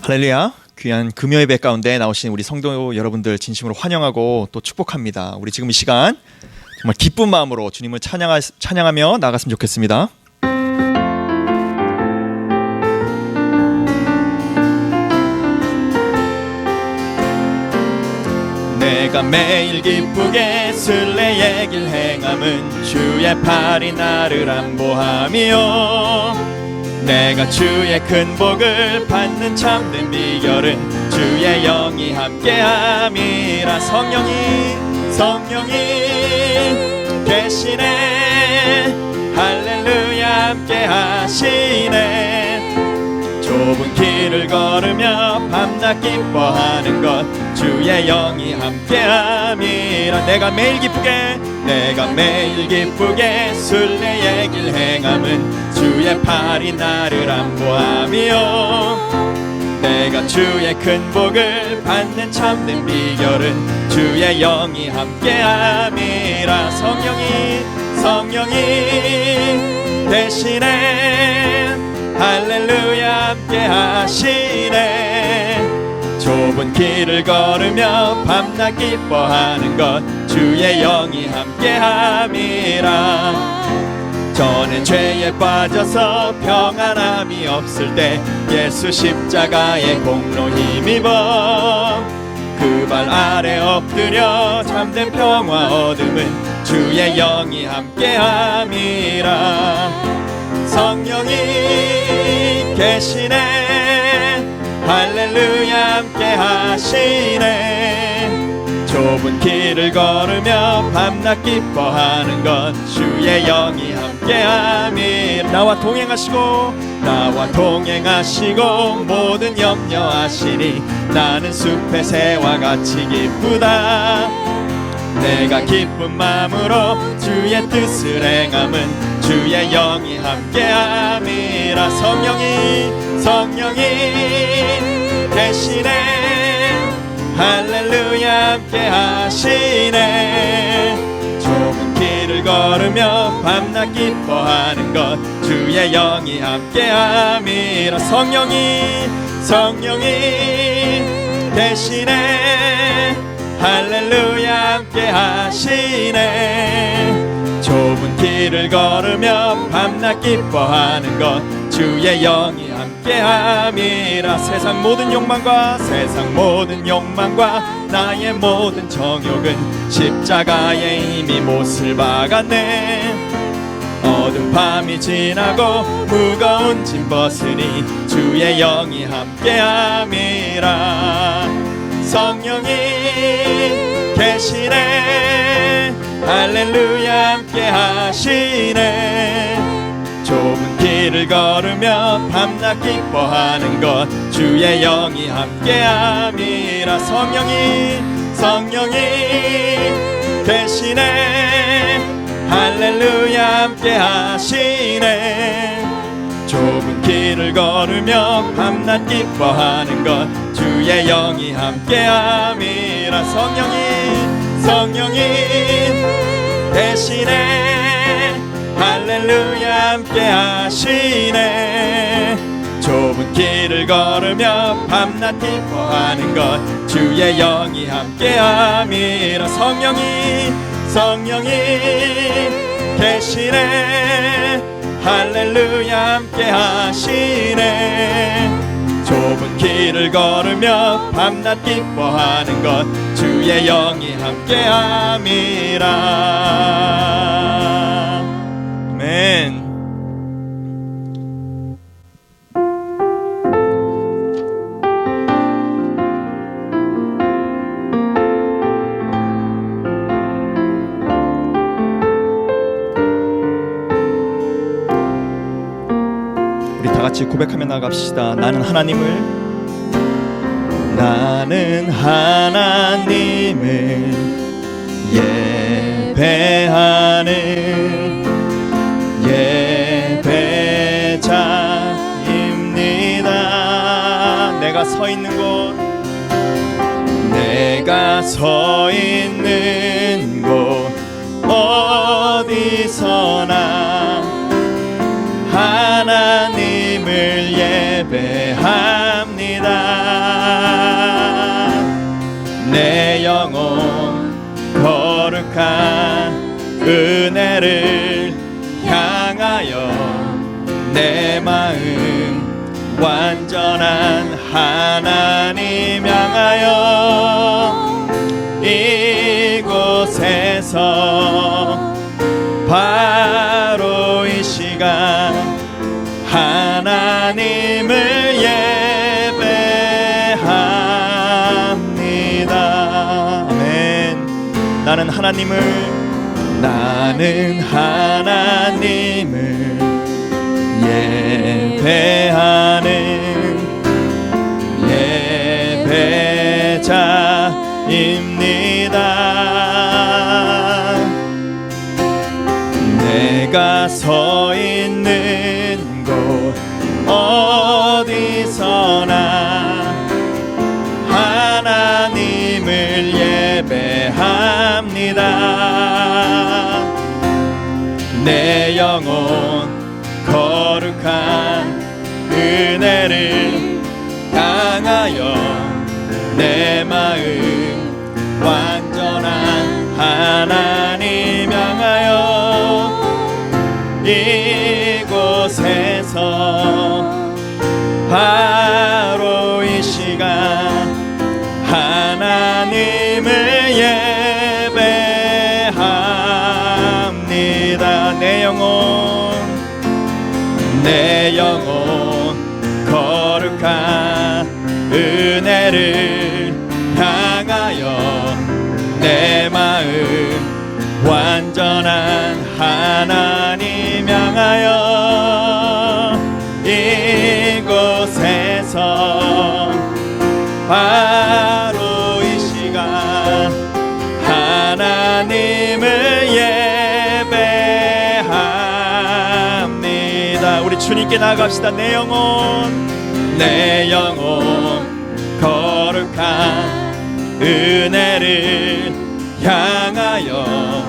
할렐루야. 귀한 금요 예배 가운데 나오신 우리 성도 여러분들 진심으로 환영하고 또 축복합니다. 우리 지금 이 시간 정말 기쁜 마음으로 주님을 찬양하며 나갔으면 좋겠습니다. 내가 매일 기쁘게 순례의 길 행함은 주의 팔이 나를 안보함이요, 내가 주의 큰 복을 받는 참된 비결은 주의 영이 함께함이라. 성령이 계시네. 할렐루야 함께하시네. 좁은 길을 걸으며 밤낮 기뻐하는 것 주의 영이 함께함이라. 내가 매일 기쁘게 순례의 길 행함은 주의 팔이 나를 안보함이요, 내가 주의 큰 복을 받는 참된 비결은 주의 영이 함께함이라. 성령이 대신에 할렐루야 함께하시네. 좁은 길을 걸으며 밤낮 기뻐하는 것 주의 영이 함께함이라. 저는 죄에 빠져서 평안함이 없을 때 예수 십자가의 공로 힘입어 그 발 아래 엎드려 참된 평화 얻음은 주의 영이 함께함이라. 성령이 계시네. 할렐루야 함께하시네. 좁은 길을 걸으며 밤낮 기뻐하는 것 주의 영이 함께함이라. 나와 동행하시고 모든 염려하시니 나는 숲의 새와 같이 기쁘다. 내가 기쁜 마음으로 주의 뜻을 행함은 주의 영이 함께함이라. 성령이 대신에 할렐루야 함께하시네. 좁은 길을 걸으며 밤낮 기뻐하는 것 주의 영이 함께함이라. 성령이 대신에 할렐루야 함께하시네. 좁은 길을 걸으며 밤낮 기뻐하는 것 주의 영이 함께함이라. 세상 모든 욕망과 나의 모든 정욕은 십자가에 이미 못을 박았네. 어두운 밤이 지나고 무거운 짐 벗으니 주의 영이 함께함이라. 성령이 계시네. 할렐루야 함께하시네. 좁은 길을 걸으며 밤낮 기뻐하는 것 주의 영이 함께함이라. 성령이 대신에 할렐루야 함께하시네. 좁은 길을 걸으며 밤낮 기뻐하는 것 주의 영이 함께함이라. 성령이 대신에 할렐루야 함께하시네. 좁은 길을 걸으며 밤낮 기뻐하는 것 주의 영이 함께함이라. 성령이 계시네. 할렐루야 함께하시네. 좁은 길을 걸으며 밤낮 기뻐하는 것 주의 영이 함께함이라. 아멘. 우리 다 같이 고백하며 나갑시다. 나는 하나님을 예배하는 예배자입니다. 내가 서 있는 곳 어디서나 하나님을 예배합니다. 내 마음 완전한 하나님 향하여 이곳에서 바로 이 시간 하나님을 예배합니다. 아멘. 나는 하나님을 예배하는 예배자입니다. 내가 서 있는 곳 어디서나 하나님을 예배합니다. 내 영혼 거룩한 은혜를 향하여 내 마음 완전한 하나님 향하여 이곳에서 바로 이 시간 하나님을 예배합니다. 내 영혼 거룩한 은혜를 향하여 내 마음 완전한 하나님 향하여 이곳에서 바로 이 시간 하나님을 예배합니다. 우리 주님께 나아갑시다. 내 영혼 거룩한 은혜를 향하여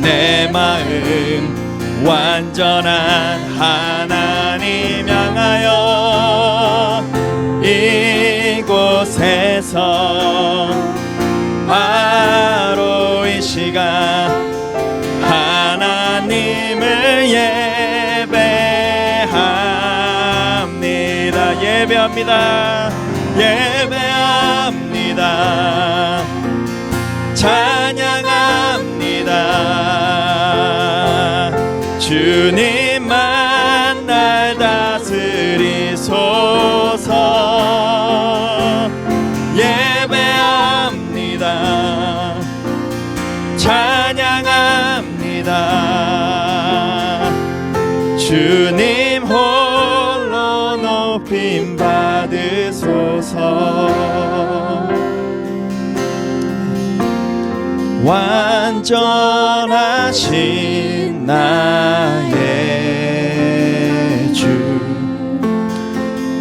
내 마음 완전한 하나님 향하여 이곳에서 바로 이 시간 하나님을 예배합니다. 찬양합니다. 주님만 날 다스리소서. 예배합니다. 찬양합니다. 주님 홀로 높임 받으소서. 완전하신 나의 주,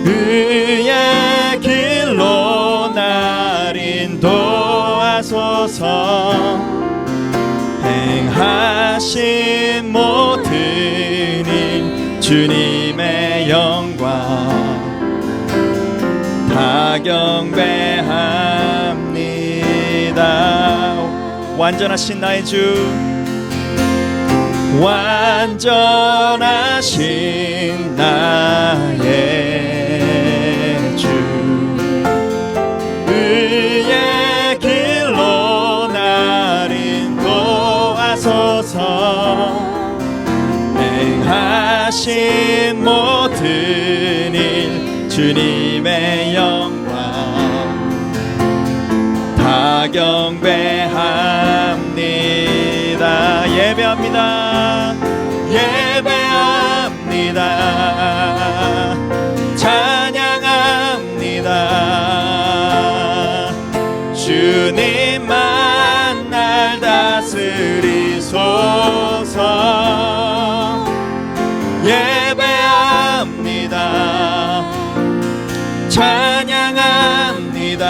의의 길로 날 인도하소서. 행하신 모든 일 주님의 영광 다 경배합니다. 완전하신 나의 주, 완전하신 나의 주, 의의 길로 날 인도하소서. 행하신 모든 일 주님의 영광 다 경배합니다. 예배합니다. 찬양합니다. 주님만 날 다스리소서. 예배합니다. 찬양합니다.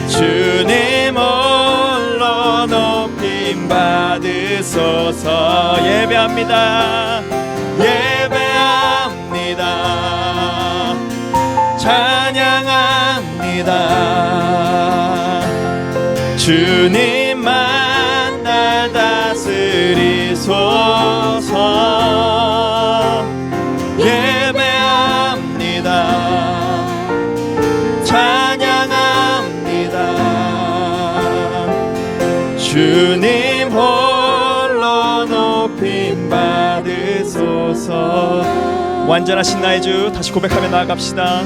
주님 홀로 높임 받으소서. 예배합니다. 찬양합니다. 주님만 날 다스리소서. 주셔서 완전하신 나의 주 다시 고백하며 나아갑시다.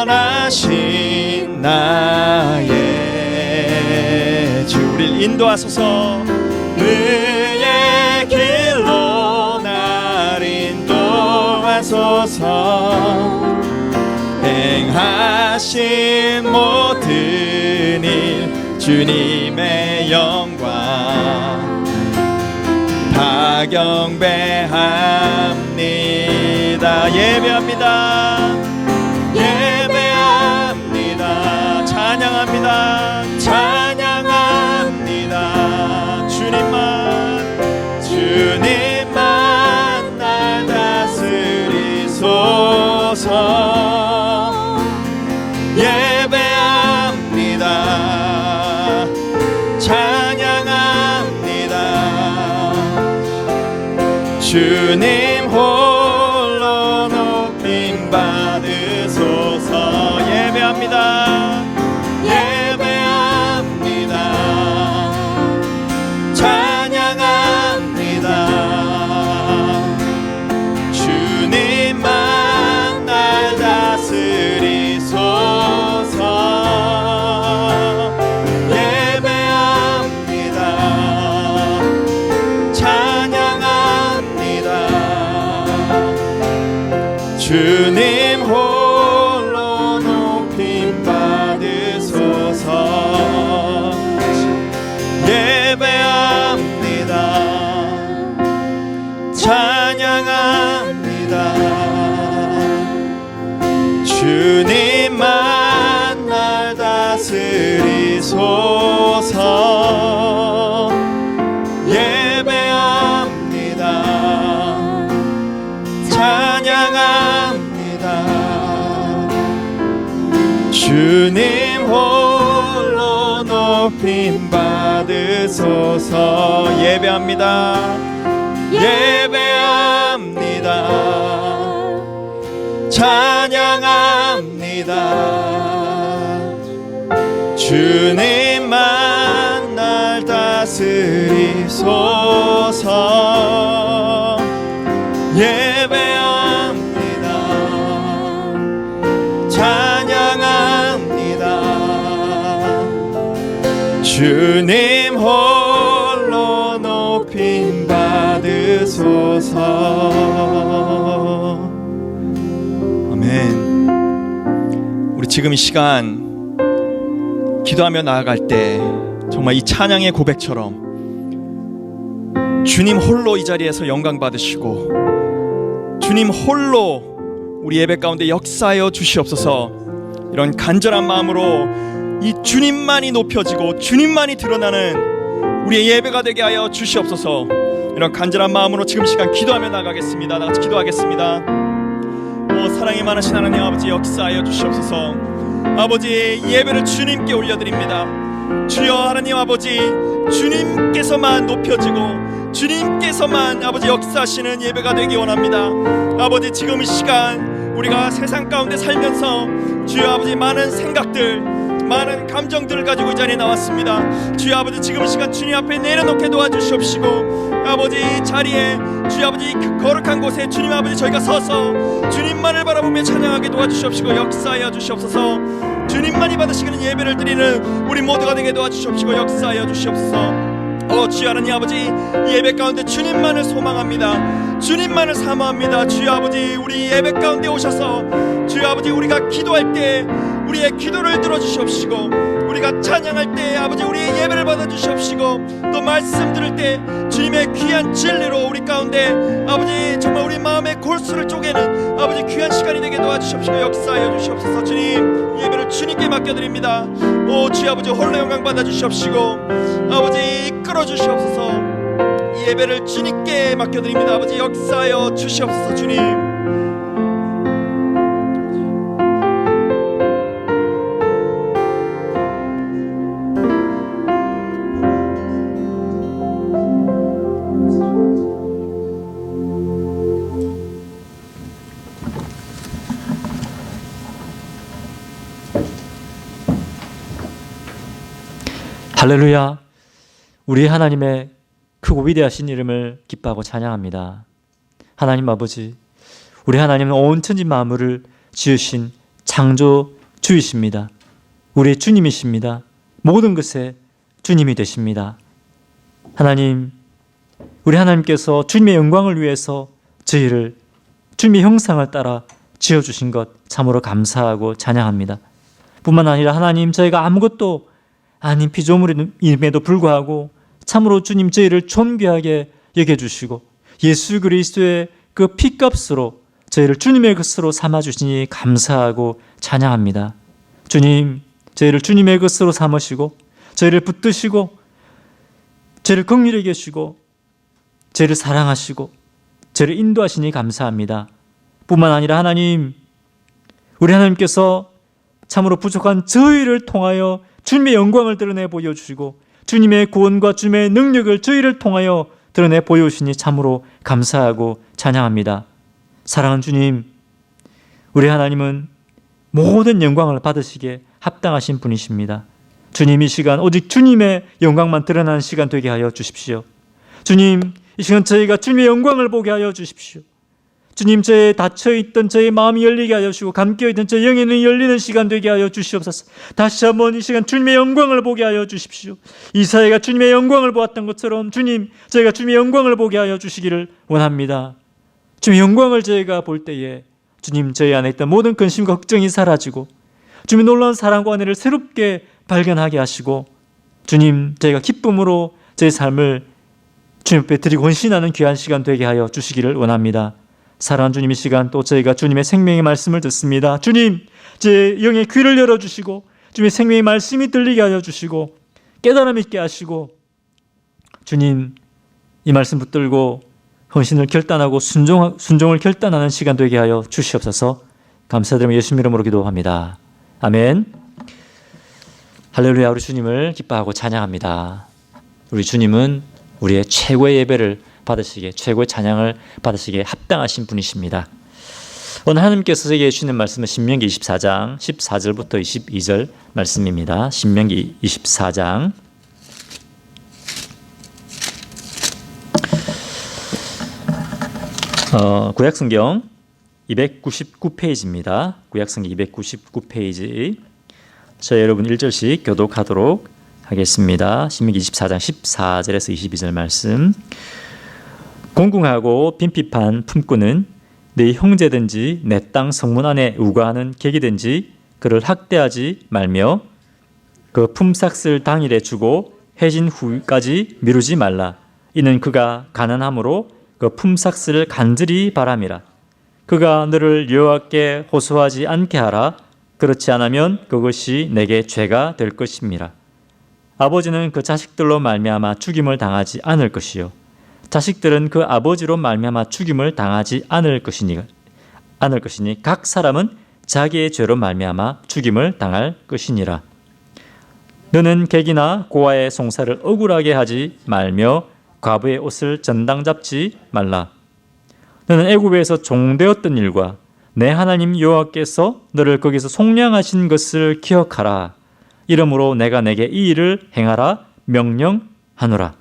완전하신 나의 주 우리를 인도하소서. 의의 길로 날 인도하소서. 행하신 모든 일 주님의 영광 다 경배합니다. 예배합니다. 예배합니다. 찬양합니다. 찬양합니다. 주님만 날 다스리소서. 예배합니다. 찬양합니다. 주님 홀로 높임 받으소서. 예배합니다. 예배합니다. 찬양합니다. 주님만 날 다스리소서. 예배합니다. 찬양합니다. 주님 홀로 높임 받으소서. 예배합니다. 찬양합니다. 주님만 날 다스리소서. 예배합니다. 찬양합니다. 주님 홀로 높임 받으소서. 예배합니다. 예배합니다. 찬양합니다. 주님만 날 다스리소서. 예배합니다. 찬양합니다. 주님 홀로 높임 받으소서. 아멘. 우리 지금 이 시간 기도하며 나아갈 때 정말 이 찬양의 고백처럼 주님 홀로 이 자리에서 영광 받으시고 주님 홀로 우리 예배 가운데 역사하여 주시옵소서. 이런 간절한 마음으로 이 주님만이 높여지고 주님만이 드러나는 우리의 예배가 되게 하여 주시옵소서. 이런 간절한 마음으로 지금 시간 기도하며 나가겠습니다. 나같이 기도하겠습니다. 오 사랑이 많으신 하나님 아버지 역사하여 주시옵소서. 아버지 예배를 주님께 올려드립니다. 주여 하나님 아버지 주님께서만 높여지고 주님께서만 아버지 역사하시는 예배가 되기 원합니다. 아버지 지금 이 시간 우리가 세상 가운데 살면서 주여 아버지 많은 생각들 많은 감정들을 가지고 이 자리에 나왔습니다. 주여 아버지 지금 이 시간 주님 앞에 내려놓게 도와주시옵시고 아버지 이 자리에 주여 아버지 그 거룩한 곳에 주님 아버지 저희가 서서 주님만을 바라보며 찬양하게 도와주시옵시고 역사하여 주시옵소서. 주님만이 받으시는 예배를 드리는 우리 모두가 되게 도와주시옵시고 역사하여 주시옵소서. 주여 하나님 아버지 예배 가운데 주님만을 소망합니다. 주님만을 사모합니다. 주여 아버지 우리 예배 가운데 오셔서 주여 아버지 우리가 기도할 때 우리의 기도를 들어주시옵시고 우리가 찬양할 때 아버지 우리의 예배를 받아주시옵시고 또 말씀 들을 때 주님의 귀한 진리로 우리 가운데 아버지 정말 우리 마음의 골수를 쪼개는 아버지 귀한 시간이 되게 도와주시옵시고 역사하여 주시옵소서. 주님 예배를 주님께 맡겨드립니다. 오 주여 아버지 홀로 영광 받아주시옵시고 아버지 이끌어 주시옵소서. 이 예배를 주님께 맡겨드립니다. 아버지 역사하여 주시옵소서. 주님 할렐루야. 우리 하나님의 크고 위대하신 이름을 기뻐하고 찬양합니다. 하나님 아버지, 우리 하나님은 온 천지 만물을 지으신 창조주이십니다. 우리의 주님이십니다. 모든 것에 주님이 되십니다. 하나님, 우리 하나님께서 주님의 영광을 위해서 저희를 주님의 형상을 따라 지어주신 것 참으로 감사하고 찬양합니다. 뿐만 아니라 하나님, 저희가 아무것도 아닌 피조물임에도 불구하고 참으로 주님 저희를 존귀하게 여겨주시고 예수 그리스도의 그 피값으로 저희를 주님의 것으로 삼아주시니 감사하고 찬양합니다. 주님, 저희를 주님의 것으로 삼으시고 저희를 붙드시고 저희를 긍휼히 여기시고 저희를 사랑하시고 저희를 인도하시니 감사합니다. 뿐만 아니라 하나님, 우리 하나님께서 참으로 부족한 저희를 통하여 주님의 영광을 드러내 보여주시고 주님의 구원과 주님의 능력을 저희를 통하여 드러내 보여주시니 참으로 감사하고 찬양합니다. 사랑하는 주님, 우리 하나님은 모든 영광을 받으시기에 합당하신 분이십니다. 주님, 이 시간 오직 주님의 영광만 드러나는 시간 되게 하여 주십시오. 주님, 이 시간 저희가 주님의 영광을 보게 하여 주십시오. 주님, 저의 닫혀있던 저의 마음이 열리게 하여 주시고 감겨있던 저 영의 눈이 열리는 시간 되게 하여 주시옵소서. 다시 한번 이 시간 주님의 영광을 보게 하여 주십시오. 이사야가 주님의 영광을 보았던 것처럼 주님, 저희가 주님의 영광을 보게 하여 주시기를 원합니다. 주님의 영광을 저희가 볼 때에 주님, 저희 안에 있던 모든 근심과 걱정이 사라지고 주님의 놀라운 사랑과 은혜를 새롭게 발견하게 하시고 주님, 저희가 기쁨으로 저희 삶을 주님 앞에 드리고 헌신하는 귀한 시간 되게 하여 주시기를 원합니다. 사랑하는 주님, 이 시간 또 저희가 주님의 생명의 말씀을 듣습니다. 주님, 제 영의 귀를 열어주시고 주님의 생명의 말씀이 들리게 하여 주시고 깨달음 있게 하시고 주님, 이 말씀 붙들고 헌신을 결단하고 순종을 결단하는 시간 되게 하여 주시옵소서. 감사드리며 예수님 이름으로 기도합니다. 아멘. 할렐루야. 우리 주님을 기뻐하고 찬양합니다. 우리 주님은 우리의 최고의 예배를 받으시기에, 최고의 찬양을 받으시기에 합당하신 분이십니다. 오늘 하나님께서 저에게 주시는 말씀은 신명기 24장 14절부터 22절 말씀입니다. 신명기 24장 구약성경 299페이지입니다. 구약성경 299페이지. 저 여러분 1절씩 교독하도록 하겠습니다. 신명기 24장 14절에서 22절 말씀. 공궁하고 빈핍한 품꾼은 네 형제든지 내 땅 성문 안에 우거하는 객이든지 그를 학대하지 말며 그 품삯을 당일에 주고 해진 후까지 미루지 말라. 이는 그가 가난함으로 그 품삯을 간절히 바람이라. 그가 너를 여호와께 호소하지 않게 하라. 그렇지 않으면 그것이 내게 죄가 될 것임이라. 아버지는 그 자식들로 말미암아 죽임을 당하지 않을 것이요 자식들은 그 아버지로 말미암아 죽임을 당하지 않을 것이니 각 사람은 자기의 죄로 말미암아 죽임을 당할 것이니라. 너는 객이나 고아의 송사를 억울하게 하지 말며 과부의 옷을 전당 잡지 말라. 너는 애굽에서 종되었던 일과 내 하나님 여호와께서 너를 거기서 속량하신 것을 기억하라. 이러므로 내가 내게 이 일을 행하라 명령하노라.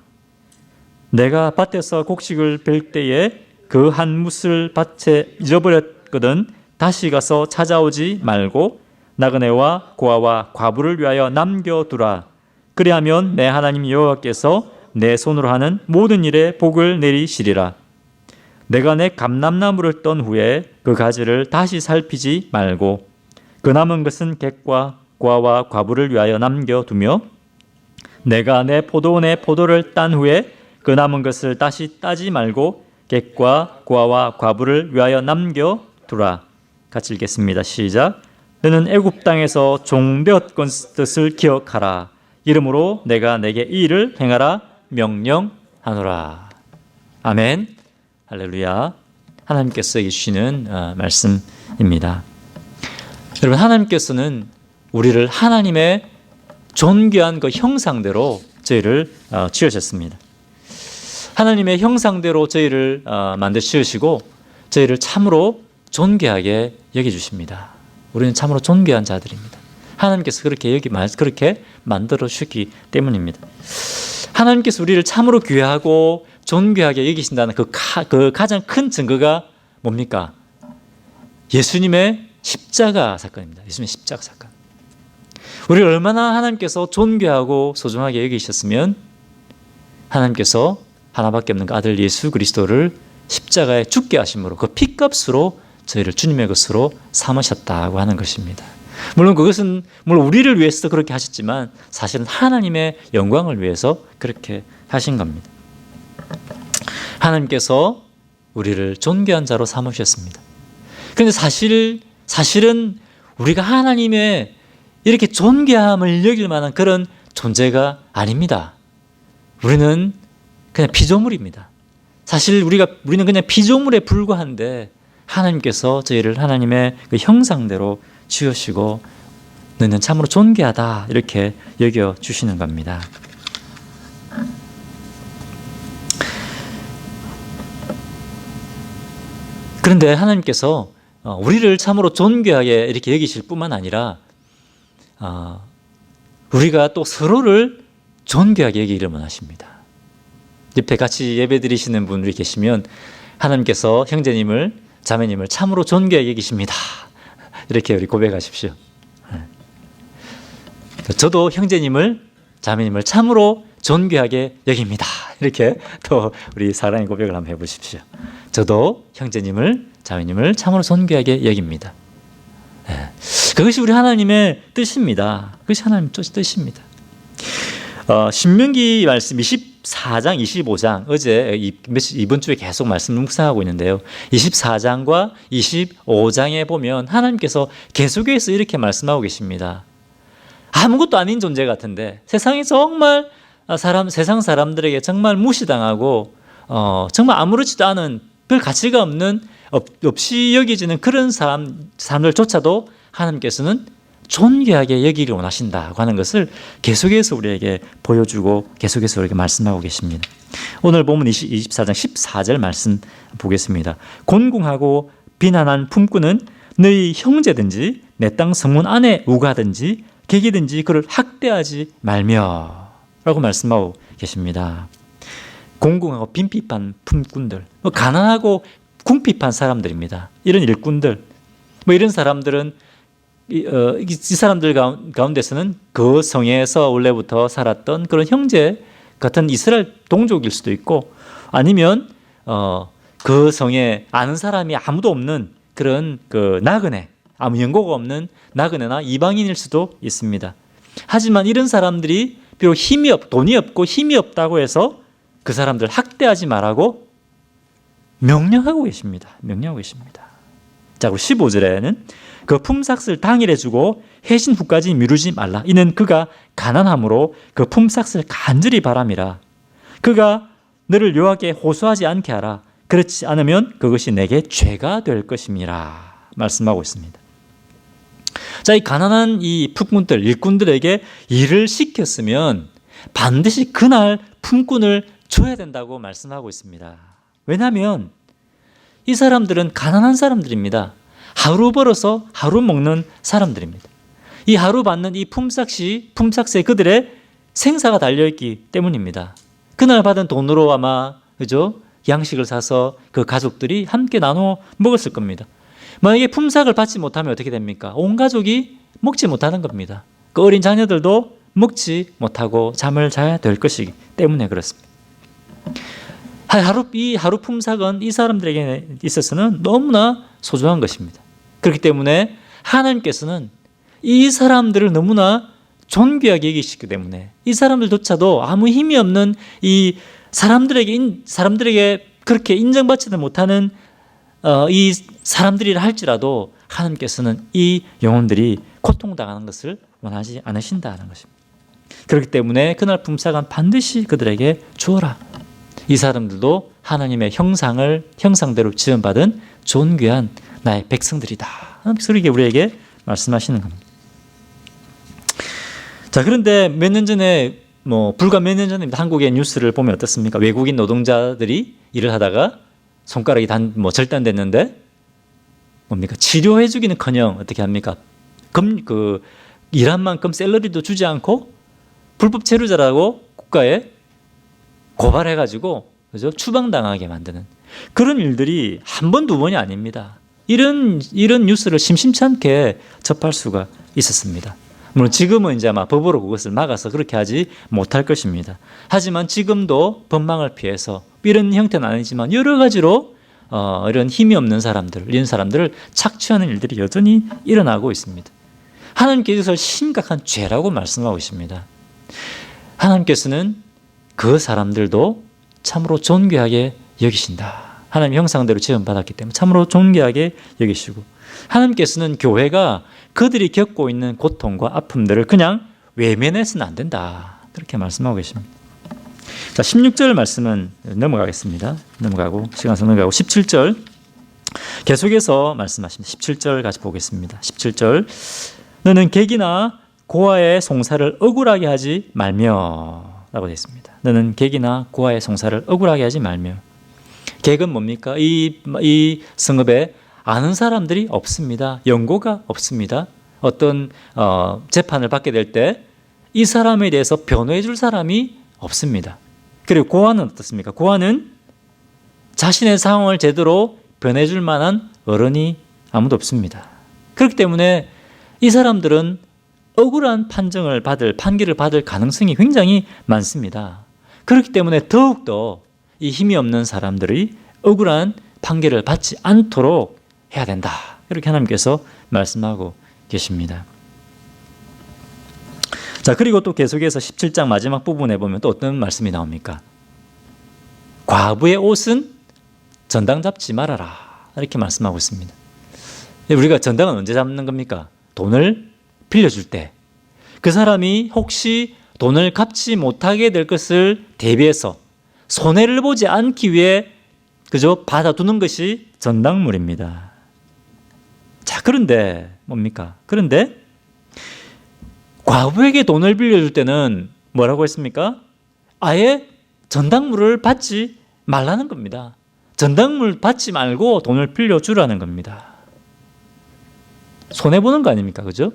내가 밭에서 곡식을 벨 때에 그 한 뭇을 밭에 잊어버렸거든 다시 가서 찾아오지 말고 나그네와 고아와 과부를 위하여 남겨두라. 그리하면 내 하나님 여호와께서 내 손으로 하는 모든 일에 복을 내리시리라. 내가 내 감람나무를 떤 후에 그 가지를 다시 살피지 말고 그 남은 것은 객과 고아와 과부를 위하여 남겨두며 내가 내 포도원에 포도를 딴 후에 그 남은 것을 다시 따지 말고 객과 고아와 과부를 위하여 남겨두라. 같이 읽겠습니다. 시작. 너는 애굽 땅에서 종되었건 뜻을 기억하라. 이러므로 내가 내게 이 일을 행하라 명령하노라. 아멘. 할렐루야. 하나님께서 주시는 말씀입니다. 여러분, 하나님께서는 우리를 하나님의 존귀한 그 형상대로 저희를 지으셨습니다. 하나님의 형상대로 저희를 만드어 지으시고 저희를 참으로 존귀하게 여겨주십니다. 우리는 참으로 존귀한 자들입니다. 하나님께서 그렇게 만들어 주셨기 때문입니다. 하나님께서 우리를 참으로 귀하고 존귀하게 여기신다는 그 가장 큰 증거가 뭡니까? 예수님의 십자가 사건입니다. 예수님의 십자가 사건. 우리를 얼마나 하나님께서 존귀하고 소중하게 여기셨으면 하나님께서 하나밖에 없는 그 아들 예수 그리스도를 십자가에 죽게 하심으로 그 피값으로 저희를 주님의 것으로 삼으셨다고 하는 것입니다. 물론 그것은 우리를 위해서 그렇게 하셨지만 사실은 하나님의 영광을 위해서 그렇게 하신 겁니다. 하나님께서 우리를 존귀한 자로 삼으셨습니다. 그런데 사실은 우리가 하나님의 이렇게 존귀함을 여길 만한 그런 존재가 아닙니다. 우리는 그냥 피조물입니다. 사실 우리는 그냥 피조물에 불과한데 하나님께서 저희를 하나님의 그 형상대로 지으시고 너는 참으로 존귀하다 이렇게 여겨주시는 겁니다. 그런데 하나님께서 우리를 참으로 존귀하게 이렇게 여기실 뿐만 아니라 우리가 또 서로를 존귀하게 여기기를 원하십니다. 옆에 같이 예배 드리시는 분들이 계시면 하나님께서 형제님을 자매님을 참으로 존귀하게 여기십니다. 이렇게 우리 고백하십시오. 저도 형제님을 자매님을 참으로 존귀하게 여깁니다. 이렇게 또 우리 사랑의 고백을 한번 해보십시오. 저도 형제님을 자매님을 참으로 존귀하게 여깁니다. 그것이 우리 하나님의 뜻입니다. 그것이 하나님의 뜻입니다. 신명기 말씀 24장, 25장 어제 이번 주에 계속 말씀을 묵상하고 있는데요. 24장과 25장에 보면 하나님께서 계속해서 이렇게 말씀하고 계십니다. 아무것도 아닌 존재 같은데 세상이 정말 세상 사람들에게 정말 무시당하고 정말 아무렇지도 않은 별 가치가 없이 여겨지는 그런 사람들조차도 하나님께서는 존귀하게 여기기를 원하신다고 하는 것을 계속해서 우리에게 보여주고 계속해서 우리에게 말씀하고 계십니다. 오늘 보면 24장 14절 말씀 보겠습니다. 곤궁하고 비난한 품꾼은 너희 형제든지 내 땅 성문 안에 우가든지 객이든지 그를 학대하지 말며 라고 말씀하고 계십니다. 공공하고 빈핍한 품꾼들, 가난하고 궁핍한 사람들입니다. 이런 일꾼들, 이런 사람들은 이 사람들 가운데서는 그 성에서 원래부터 살았던 그런 형제 같은 이스라엘 동족일 수도 있고 아니면 그 성에 아는 사람이 아무도 없는 그런 그 나그네, 아무 연고가 없는 나그네나 이방인일 수도 있습니다. 하지만 이런 사람들이 비록 돈이 없고 힘이 없다고 해서 그 사람들 학대하지 말라고 명령하고 계십니다. 자, 그리고 15절에는 그 품삯을 당일에 주고 해신 후까지 미루지 말라. 이는 그가 가난함으로 그 품삯을 간절히 바람이라. 그가 너를 여호와께 호소하지 않게 하라. 그렇지 않으면 그것이 내게 죄가 될 것임이라 말씀하고 있습니다. 자, 이 가난한 이 품꾼들, 일꾼들에게 일을 시켰으면 반드시 그날 품꾼을 줘야 된다고 말씀하고 있습니다. 왜냐하면 이 사람들은 가난한 사람들입니다. 하루 벌어서 하루 먹는 사람들입니다. 이 하루 받는 이 품삯에 그들의 생사가 달려있기 때문입니다. 그날 받은 돈으로 아마 양식을 사서 그 가족들이 함께 나눠 먹었을 겁니다. 만약에 품삯을 받지 못하면 어떻게 됩니까? 온 가족이 먹지 못하는 겁니다. 그 어린 자녀들도 먹지 못하고 잠을 자야 될 것이기 때문에 그렇습니다. 이 하루 품삯은 이 사람들에게 있어서는 너무나 소중한 것입니다. 그렇기 때문에 하나님께서는 이 사람들을 너무나 존귀하게 여기시기 때문에 이 사람들조차도 아무 힘이 없는 이 사람들에게 그렇게 인정받지도 못하는 이 사람들이라 할지라도 하나님께서는 이 영혼들이 고통당하는 것을 원하지 않으신다는 것입니다. 그렇기 때문에 그날 품삯은 반드시 그들에게 주어라. 이 사람들도 하나님의 형상대로 지음받은 존귀한 나의 백성들이다. 그렇게 우리에게 말씀하시는 겁니다. 자, 그런데 몇 년 전에 불과 몇 년 전입니다. 한국의 뉴스를 보면 어떻습니까? 외국인 노동자들이 일을 하다가 손가락이 절단됐는데 뭡니까? 치료해주기는커녕 어떻게 합니까? 일한 만큼 샐러리도 주지 않고 불법 체류자라고 국가에 고발해가지고 그죠? 추방당하게 만드는 그런 일들이 한 번, 두 번이 아닙니다. 이런 뉴스를 심심치 않게 접할 수가 있었습니다. 물론 지금은 이제 아마 법으로 그것을 막아서 그렇게 하지 못할 것입니다. 하지만 지금도 법망을 피해서 이런 형태는 아니지만 여러 가지로 이런 힘이 없는 사람들, 이런 사람들을 착취하는 일들이 여전히 일어나고 있습니다. 하나님께서 이것을 심각한 죄라고 말씀하고 있습니다. 하나님께서는 그 사람들도 참으로 존귀하게 여기신다. 하나님 형상대로 지음받았기 때문에 참으로 존귀하게 여기시고, 하나님께서는 교회가 그들이 겪고 있는 고통과 아픔들을 그냥 외면해서는 안 된다. 그렇게 말씀하고 계십니다. 자, 16절 말씀은 넘어가겠습니다. 시간상 넘어가고 17절 계속해서 말씀하십니다. 17절 같이 보겠습니다. 17절 너는 객이나 고아의 송사를 억울하게 하지 말며 라고 되어 있습니다. 너는 객이나 고아의 송사를 억울하게 하지 말며. 객은 뭡니까? 이 성읍에 아는 사람들이 없습니다. 연고가 없습니다. 어떤 재판을 받게 될 때 이 사람에 대해서 변호해 줄 사람이 없습니다. 그리고 고아는 어떻습니까? 고아는 자신의 상황을 제대로 변해 줄 만한 어른이 아무도 없습니다. 그렇기 때문에 이 사람들은 억울한 판결을 받을 가능성이 굉장히 많습니다. 그렇기 때문에 더욱더 이 힘이 없는 사람들이 억울한 판결을 받지 않도록 해야 된다. 이렇게 하나님께서 말씀하고 계십니다. 자, 그리고 또 계속해서 17장 마지막 부분에 보면 또 어떤 말씀이 나옵니까? 과부의 옷은 전당 잡지 말아라. 이렇게 말씀하고 있습니다. 우리가 전당은 언제 잡는 겁니까? 돈을 빌려줄 때. 그 사람이 혹시 돈을 갚지 못하게 될 것을 대비해서 손해를 보지 않기 위해 그저 받아두는 것이 전당물입니다. 자, 그런데 뭡니까? 그런데 과부에게 돈을 빌려줄 때는 뭐라고 했습니까? 아예 전당물을 받지 말라는 겁니다. 전당물 받지 말고 돈을 빌려주라는 겁니다. 손해보는 거 아닙니까? 그죠?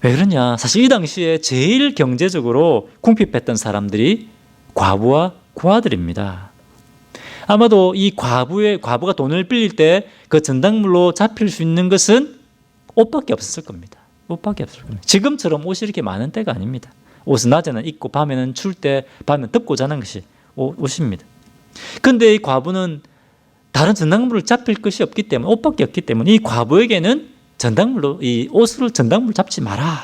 왜 그러냐? 사실 이 당시에 제일 경제적으로 궁핍했던 사람들이 과부와 고아들입니다. 아마도 이 과부가 돈을 빌릴 때 그 전당물로 잡힐 수 있는 것은 옷밖에 없었을 겁니다. 옷밖에 없을 겁니다. 지금처럼 옷이 이렇게 많은 때가 아닙니다. 옷은 낮에는 입고 밤에는 추울 때 밤에 덮고 자는 것이 옷입니다. 그런데 이 과부는 다른 전당물을 잡힐 것이 없기 때문에, 옷밖에 없기 때문에 이 과부에게는 이 옷을 전당물 잡지 마라.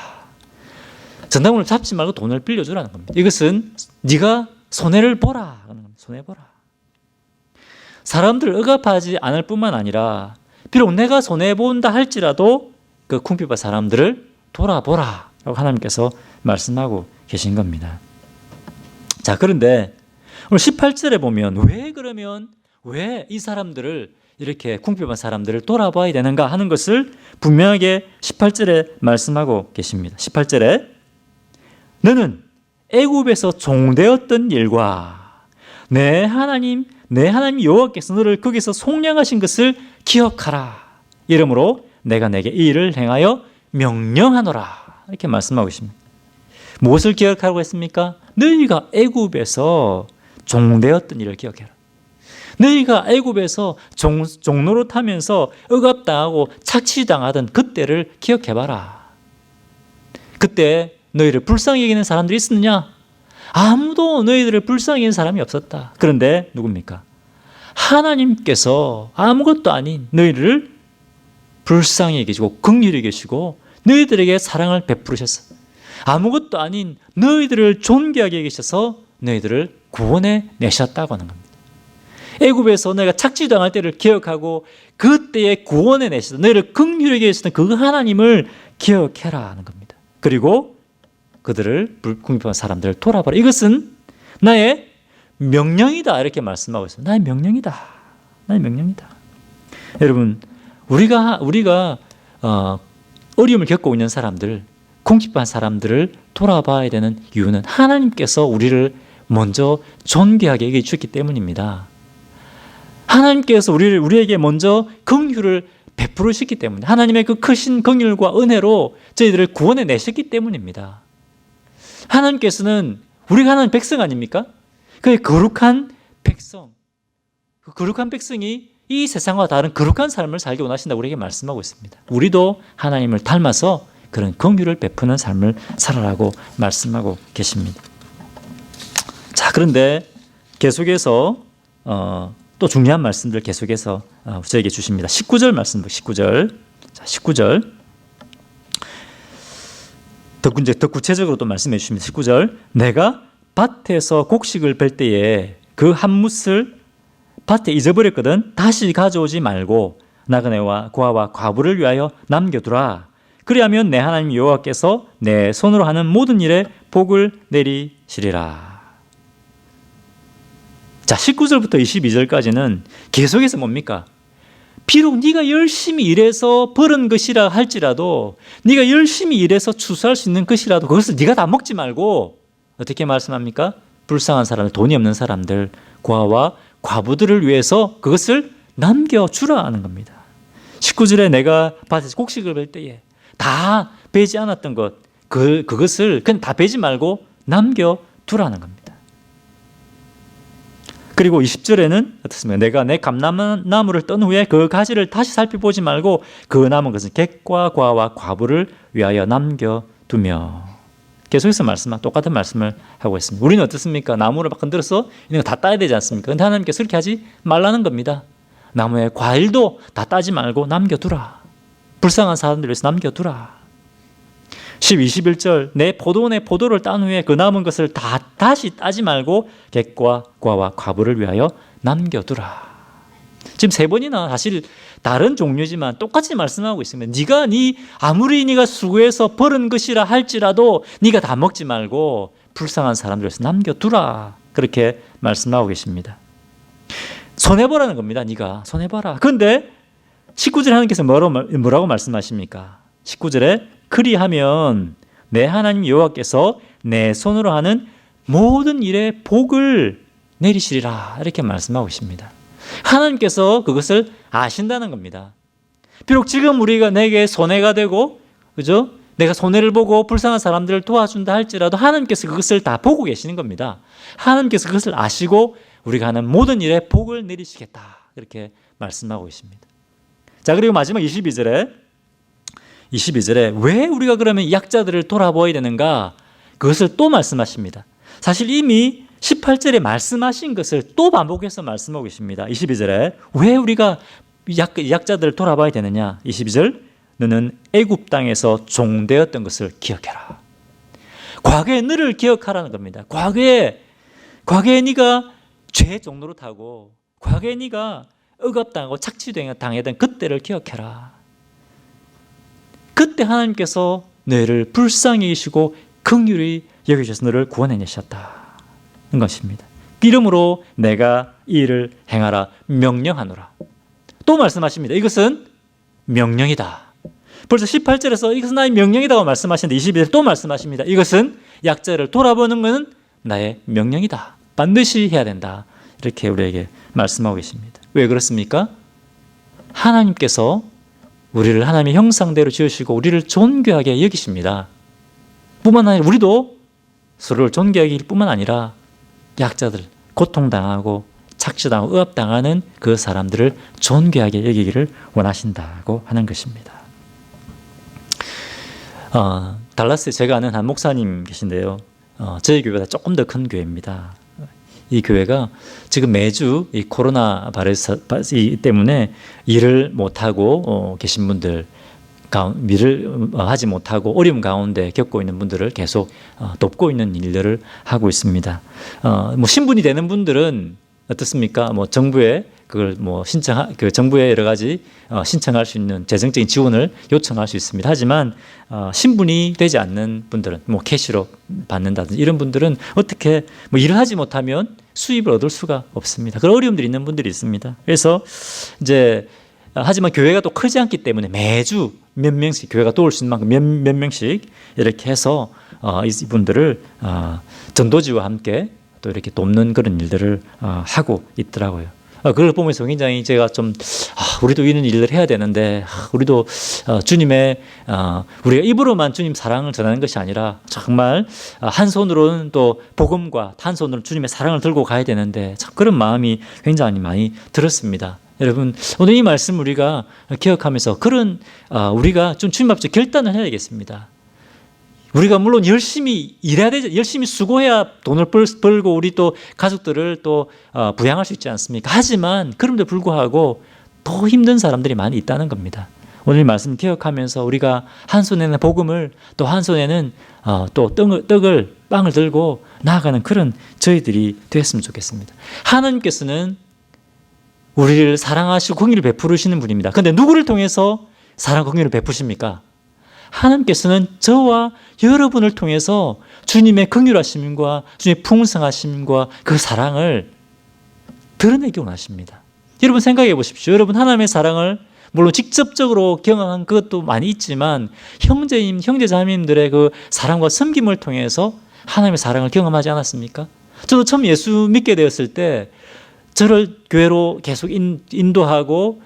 전당물을 잡지 말고 돈을 빌려주라는 겁니다. 이것은 네가 손해를 보라. 손해보라. 사람들을 억압하지 않을 뿐만 아니라 비록 내가 손해본다 할지라도 그 궁핍한 사람들을 돌아보라 라고 하나님께서 말씀하고 계신 겁니다. 자, 그런데 오늘 18절에 보면 왜 이 사람들을 이렇게 궁핍한 사람들을 돌아봐야 되는가 하는 것을 분명하게 18절에 말씀하고 계십니다. 18절에 너는 애굽에서 종되었던 일과 내 하나님 여호와께서 너를 거기서 속량하신 것을 기억하라. 이러므로 내가 내게 이 일을 행하여 명령하노라. 이렇게 말씀하고 있습니다. 무엇을 기억하라고 했습니까? 너희가 애굽에서 종되었던 일을 기억해라. 너희가 애굽에서 종노릇하면서 억압당하고 착취당하던 그때를 기억해봐라. 그때 너희를 불쌍히 여기는 사람들이 있었느냐? 아무도 너희들을 불쌍히 여기는 사람이 없었다. 그런데 누굽니까? 하나님께서 아무것도 아닌 너희를 불쌍히 여기시고 긍휼히 여기시고 너희들에게 사랑을 베푸르셨어. 아무것도 아닌 너희들을 존귀하게 여기셔서 너희들을 구원해 내셨다고 하는 겁니다. 애굽에서 너희가 착취당할 때를 기억하고 그때에 구원해 내셔서 너희를 긍휼하게 여기시던 그 하나님을 기억해라 하는 겁니다. 그리고 그들을 궁핍한 사람들을 돌아봐라. 이것은 나의 명령이다. 이렇게 말씀하고 있어요. 나의 명령이다. 나의 명령이다. 여러분, 우리가 어려움을 겪고 있는 사람들, 궁핍한 사람들을 돌아봐야 되는 이유는 하나님께서 우리를 먼저 존귀하게 여겨 주셨기 때문입니다. 하나님께서 우리에게 먼저 긍휼을 베풀으셨기 때문에, 하나님의 그 크신 긍휼과 은혜로 저희들을 구원해 내셨기 때문입니다. 하나님께서는 우리가 하나님 백성 아닙니까? 그 거룩한 백성, 그 거룩한 백성이 이 세상과 다른 거룩한 삶을 살기 원하신다고 우리에게 말씀하고 있습니다. 우리도 하나님을 닮아서 그런 긍휼을 베푸는 삶을 살아라고 말씀하고 계십니다. 자, 그런데 계속해서 또 중요한 말씀들 계속해서 저에게 주십니다. 19절 말씀입니다. 19절. 자, 19절. 더 구체적으로 또 말씀해 주십니다. 19절. 내가 밭에서 곡식을 벨 때에 그 한 뭇을 밭에 잊어버렸거든. 다시 가져오지 말고 나그네와 고아와 과부를 위하여 남겨두라. 그리하면 내 하나님 여호와께서 내 손으로 하는 모든 일에 복을 내리시리라. 자, 19절부터 22절까지는 계속해서 뭡니까? 비록 네가 열심히 일해서 벌은 것이라 할지라도, 네가 열심히 일해서 추수할 수 있는 것이라도 그것을 네가 다 먹지 말고 어떻게 말씀합니까? 불쌍한 사람들, 돈이 없는 사람들, 고아와 과부들을 위해서 그것을 남겨주라 하는 겁니다. 19절에 내가 밭에서 곡식을 벨 때에 다 베지 않았던 것, 그것을 그냥 다 베지 말고 남겨두라는 겁니다. 그리고 20절에는 어떻습니까? 내가 내 감람나무를 떤 후에 그 가지를 다시 살펴보지 말고 그 남은 것은 객과 과와 과부를 위하여 남겨두며. 계속해서 똑같은 말씀을 하고 있습니다. 우리는 어떻습니까? 나무를 막 흔들어서 이런 거 다 따야 되지 않습니까? 그런데 하나님께서 그렇게 하지 말라는 겁니다. 나무의 과일도 다 따지 말고 남겨두라. 불쌍한 사람들을 위해서 남겨두라. 21절 내 포도원의 포도를 딴 후에 그 남은 것을 다 다시 따지 말고 객과 과와 과부를 위하여 남겨두라. 지금 세 번이나 사실 다른 종류지만 똑같이 말씀하고 있습니다. 아무리 네가 수고해서 벌은 것이라 할지라도 네가 다 먹지 말고 불쌍한 사람들에서 남겨두라. 그렇게 말씀하고 계십니다. 손해보라는 겁니다. 네가 손해봐라. 그런데 19절에 하나님께서 뭐라고 말씀하십니까? 19절에 그리하면 내 하나님 여호와께서 내 손으로 하는 모든 일에 복을 내리시리라. 이렇게 말씀하고 있습니다. 하나님께서 그것을 아신다는 겁니다. 비록 지금 우리가 내게 손해가 되고, 그죠? 내가 손해를 보고 불쌍한 사람들을 도와준다 할지라도 하나님께서 그것을 다 보고 계시는 겁니다. 하나님께서 그것을 아시고 우리가 하는 모든 일에 복을 내리시겠다. 이렇게 말씀하고 있습니다. 자, 그리고 마지막 22절에 왜 우리가 그러면 약자들을 돌아보아야 되는가? 그것을 또 말씀하십니다. 사실 이미 18절에 말씀하신 것을 또 반복해서 말씀하고 계십니다. 22절에 왜 우리가 약자들을 돌아봐야 되느냐? 22절 너는 애굽 땅에서 종되었던 것을 기억해라. 과거의 너를 기억하라는 겁니다. 과거에 네가 죄의 종로로 타고 과거에 네가 억압당하고 착취당하던 그때를 기억해라. 그때 하나님께서 너를 불쌍히 여기시고 긍휼히 여기셔서 너를 구원해내셨다는 것입니다. 이러므로 내가 이 일을 행하라 명령하노라. 또 말씀하십니다. 이것은 명령이다. 벌써 18절에서 이것은 나의 명령이라고 말씀하시는데 22절 또 말씀하십니다. 이것은 약자를 돌아보는 것은 나의 명령이다. 반드시 해야 된다. 이렇게 우리에게 말씀하고 계십니다. 왜 그렇습니까? 하나님께서 우리를 하나님의 형상대로 지으시고 우리를 존귀하게 여기십니다. 뿐만 아니라 우리도 서로를 존귀하게 여길 뿐만 아니라 약자들, 고통당하고 착취당하고 억압당하는 그 사람들을 존귀하게 여기기를 원하신다고 하는 것입니다. 달라스에 제가 아는 한 목사님 계신데요. 저희 교회보다 조금 더 큰 교회입니다. 이 교회가 지금 매주 이 코로나 바이러스 때문에 일을 못하고 계신 분들, 일을 하지 못하고 어려움 가운데 겪고 있는 분들을 계속 돕고 있는 일들을 하고 있습니다. 신분이 되는 분들은 어떻습니까? 정부에 그걸 정부에 여러 가지 신청할 수 있는 재정적인 지원을 요청할 수 있습니다. 하지만 신분이 되지 않는 분들은 캐시로 받는다든지 이런 분들은 어떻게 일을 하지 못하면 수입을 얻을 수가 없습니다. 그런 어려움들이 있는 분들이 있습니다. 그래서 이제 하지만 교회가 또 크지 않기 때문에 매주 몇 명씩 교회가 도울 수 있는 만큼 몇 명씩 이렇게 해서 이분들을 전도지와 함께 또 이렇게 돕는 그런 일들을 하고 있더라고요. 그걸 보면서 굉장히 제가 좀 우리도 이런 일을 해야 되는데 우리도 주님의 우리가 입으로만 주님 사랑을 전하는 것이 아니라 정말 한 손으로는 또 복음과 한 손으로는 주님의 사랑을 들고 가야 되는데 참 그런 마음이 굉장히 많이 들었습니다. 여러분 오늘 이 말씀 우리가 기억하면서 그런 우리가 좀 주님 앞에 결단을 해야겠습니다. 우리가 물론 열심히 일해야 되죠. 열심히 수고해야 돈을 벌고 우리 또 가족들을 또 부양할 수 있지 않습니까? 하지만 그럼에도 불구하고 더 힘든 사람들이 많이 있다는 겁니다. 오늘 말씀 기억하면서 우리가 한 손에는 복음을 또 한 손에는 또 빵을 들고 나아가는 그런 저희들이 됐으면 좋겠습니다. 하나님께서는 우리를 사랑하시고 긍휼을 베푸시는 분입니다. 그런데 누구를 통해서 사랑 긍휼을 베푸십니까? 하나님께서는 저와 여러분을 통해서 주님의 긍휼하심과 주님의 풍성하심과 그 사랑을 드러내기 원하십니다. 여러분 생각해 보십시오. 여러분 하나님의 사랑을 물론 직접적으로 경험한 것도 많이 있지만 형제자매님들의 그 사랑과 섬김을 통해서 하나님의 사랑을 경험하지 않았습니까? 저도 처음 예수 믿게 되었을 때 저를 교회로 계속 인도하고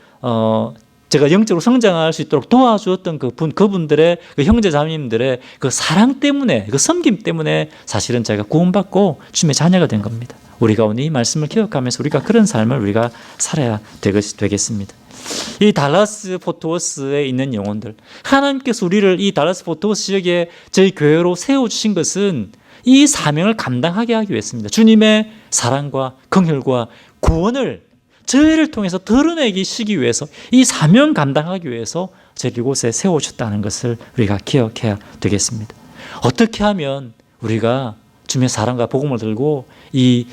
제가 영적으로 성장할 수 있도록 도와주었던 그분들의 그 형제자매님들의 그 사랑 때문에 그 섬김 때문에 사실은 제가 구원받고 주님의 자녀가 된 겁니다. 우리가 오늘 이 말씀을 기억하면서 우리가 그런 삶을 우리가 살아야 되겠습니다. 이 달라스 포트워스에 있는 영혼들, 하나님께서 우리를 이 달라스 포트워스 지역에 저희 교회로 세워주신 것은 이 사명을 감당하게 하기 위해서입니다. 주님의 사랑과 긍휼과 구원을 저희를 통해서 드러내기 시기 위해서 이 사명 감당하기 위해서 저를 이곳에 세우셨다는 것을 우리가 기억해야 되겠습니다. 어떻게 하면 우리가 주님의 사랑과 복음을 들고 이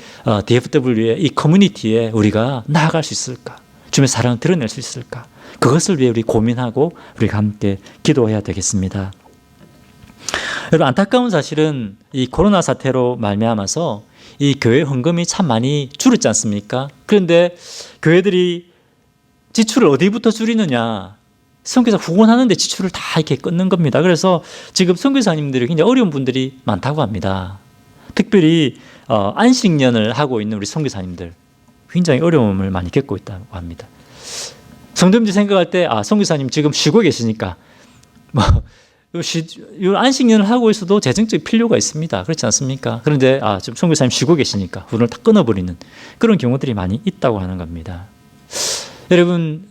DFW의 이 커뮤니티에 우리가 나아갈 수 있을까? 주님의 사랑을 드러낼 수 있을까? 그것을 위해 우리 고민하고 우리가 함께 기도해야 되겠습니다. 여러분 안타까운 사실은 이 코로나 사태로 말미암아서 이 교회 헌금이 참 많이 줄었지 않습니까? 그런데 교회들이 지출을 어디부터 줄이느냐? 선교사 후원하는데 지출을 다 이렇게 끊는 겁니다. 그래서 지금 선교사님들이 굉장히 어려운 분들이 많다고 합니다. 특별히 안식년을 하고 있는 우리 선교사님들 굉장히 어려움을 많이 겪고 있다고 합니다. 성도님들이 생각할 때 선교사님 지금 쉬고 계시니까 안식년을 하고 있어도 재정적 필요가 있습니다. 그렇지 않습니까? 그런데 지금 선교사님 쉬고 계시니까 후원을 다 끊어버리는 그런 경우들이 많이 있다고 하는 겁니다. 여러분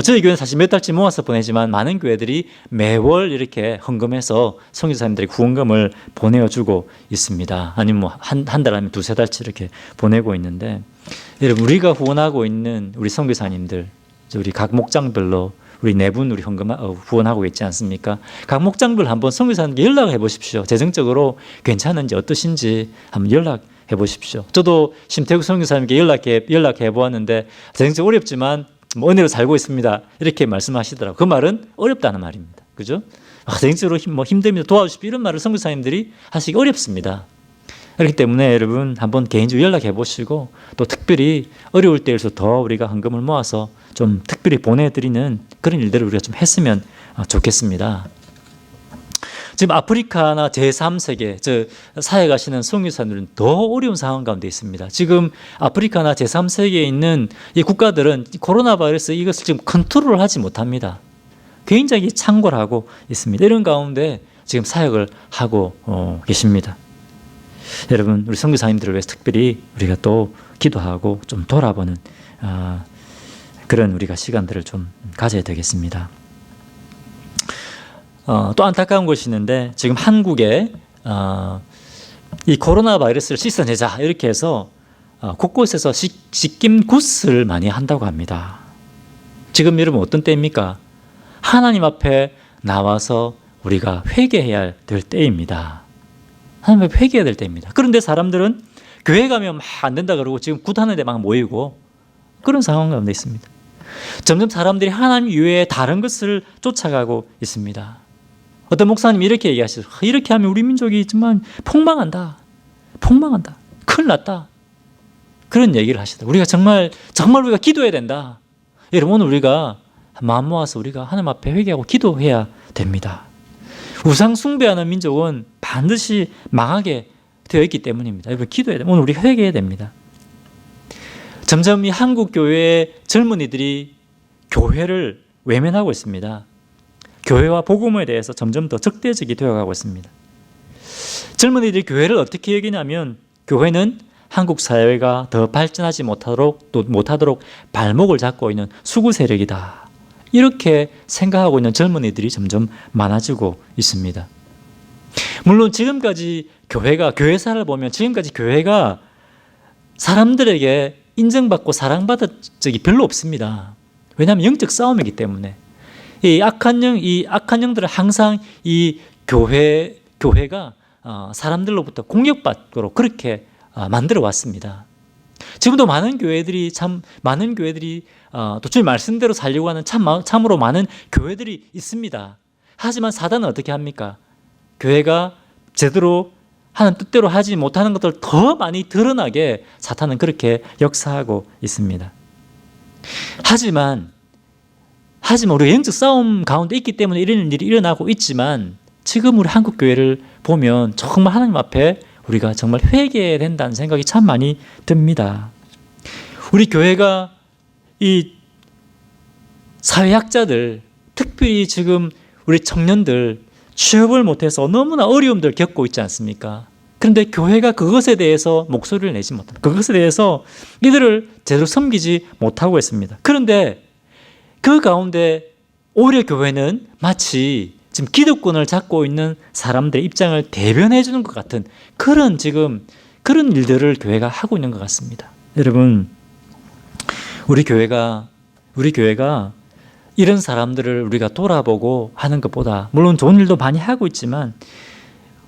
저희 교회는 사실 몇 달치 모아서 보내지만 많은 교회들이 매월 이렇게 헌금해서 선교사님들에게 후원금을 보내주고 있습니다. 아니면 한 달 아니면 두세 달치 이렇게 보내고 있는데 여러분 우리가 후원하고 있는 우리 선교사님들 우리 각 목장별로 우리 네 분 우리 후원하고 있지 않습니까? 각 목장별 한번 선교사님께 연락을 해보십시오. 재정적으로 괜찮은지 어떠신지 한번 연락해 보십시오. 저도 심태국 선교사님께 연락해 보았는데 재정적 어렵지만 은혜로 살고 있습니다. 이렇게 말씀하시더라고요. 그 말은 어렵다는 말입니다. 그죠? 재정적으로 힘듭니다. 도와주십시오. 이런 말을 선교사님들이 하시기 어렵습니다. 그렇기 때문에 여러분 한번 개인적으로 연락해 보시고 또 특별히 어려울 때일수록 더 우리가 헌금을 모아서 좀 특별히 보내드리는 그런 일들을 우리가 좀 했으면 좋겠습니다. 지금 아프리카나 제3세계 사회 가시는 선교사들은 더 어려운 상황 가운데 있습니다. 지금 아프리카나 제3세계에 있는 이 국가들은 코로나 바이러스 이것을 지금 컨트롤을 하지 못합니다. 굉장히 창궐하고 있습니다. 이런 가운데 지금 사역을 하고 계십니다. 여러분 우리 선교사님들을 위해서 특별히 우리가 또 기도하고 좀 돌아보는 그런 우리가 시간들을 좀 가져야 되겠습니다. 또 안타까운 것이 있는데 지금 한국에 이 코로나 바이러스를 씻어내자 이렇게 해서 곳곳에서 씻김 굿을 많이 한다고 합니다. 지금 여러분 어떤 때입니까? 하나님 앞에 나와서 우리가 회개해야 될 때입니다. 하나님 앞에 회개해야 될 때입니다. 그런데 사람들은 교회 가면 막 안 된다 그러고 지금 굿하는 데 막 모이고 그런 상황 가운데 있습니다. 점점 사람들이 하나님 이외에 다른 것을 쫓아가고 있습니다. 어떤 목사님이 이렇게 얘기하시죠. 이렇게 하면 우리 민족이 정말 폭망한다. 큰일 났다. 그런 얘기를 하시더라고요. 우리가 정말 우리가 기도해야 된다. 여러분 오늘 우리가 마음 모아서 우리가 하나님 앞에 회개하고 기도해야 됩니다. 우상 숭배하는 민족은 반드시 망하게 되어 있기 때문입니다. 여러분 기도해야 됩니다. 오늘 우리 회개해야 됩니다. 점점 이 한국 교회의 젊은이들이 교회를 외면하고 있습니다. 교회와 복음에 대해서 점점 더 적대적이 되어가고 있습니다. 젊은이들이 교회를 어떻게 여기냐면 교회는 한국 사회가 더 발전하지 못하도록 발목을 잡고 있는 수구 세력이다. 이렇게 생각하고 있는 젊은이들이 점점 많아지고 있습니다. 물론 지금까지 교회사를 보면 지금까지 교회가 사람들에게 인정받고 사랑받은 적이 별로 없습니다. 왜냐하면 영적 싸움이기 때문에 이 악한 영들은 항상 이 교회가 사람들로부터 공격받도록 그렇게 만들어 왔습니다. 지금도 많은 교회들이 또 주님 말씀대로 살려고 하는 참으로 많은 교회들이 있습니다. 하지만 사단은 어떻게 합니까? 교회가 제대로 하는 뜻대로 하지 못하는 것들 더 많이 드러나게 사탄은 그렇게 역사하고 있습니다. 하지만 우리가 영적 싸움 가운데 있기 때문에 이런 일이 일어나고 있지만 지금 우리 한국 교회를 보면 정말 하나님 앞에 우리가 정말 회개해야 된다는 생각이 참 많이 듭니다. 우리 교회가 이 사회학자들, 특별히 지금 우리 청년들 취업을 못해서 너무나 어려움들 겪고 있지 않습니까? 그런데 교회가 그것에 대해서 목소리를 내지 못합니다. 그것에 대해서 이들을 제대로 섬기지 못하고 있습니다. 그런데 그 가운데 오히려 교회는 마치 지금 기득권을 잡고 있는 사람들의 입장을 대변해 주는 것 같은 그런 일들을 교회가 하고 있는 것 같습니다. 여러분, 우리 교회가 이런 사람들을 우리가 돌아보고 하는 것보다 물론 좋은 일도 많이 하고 있지만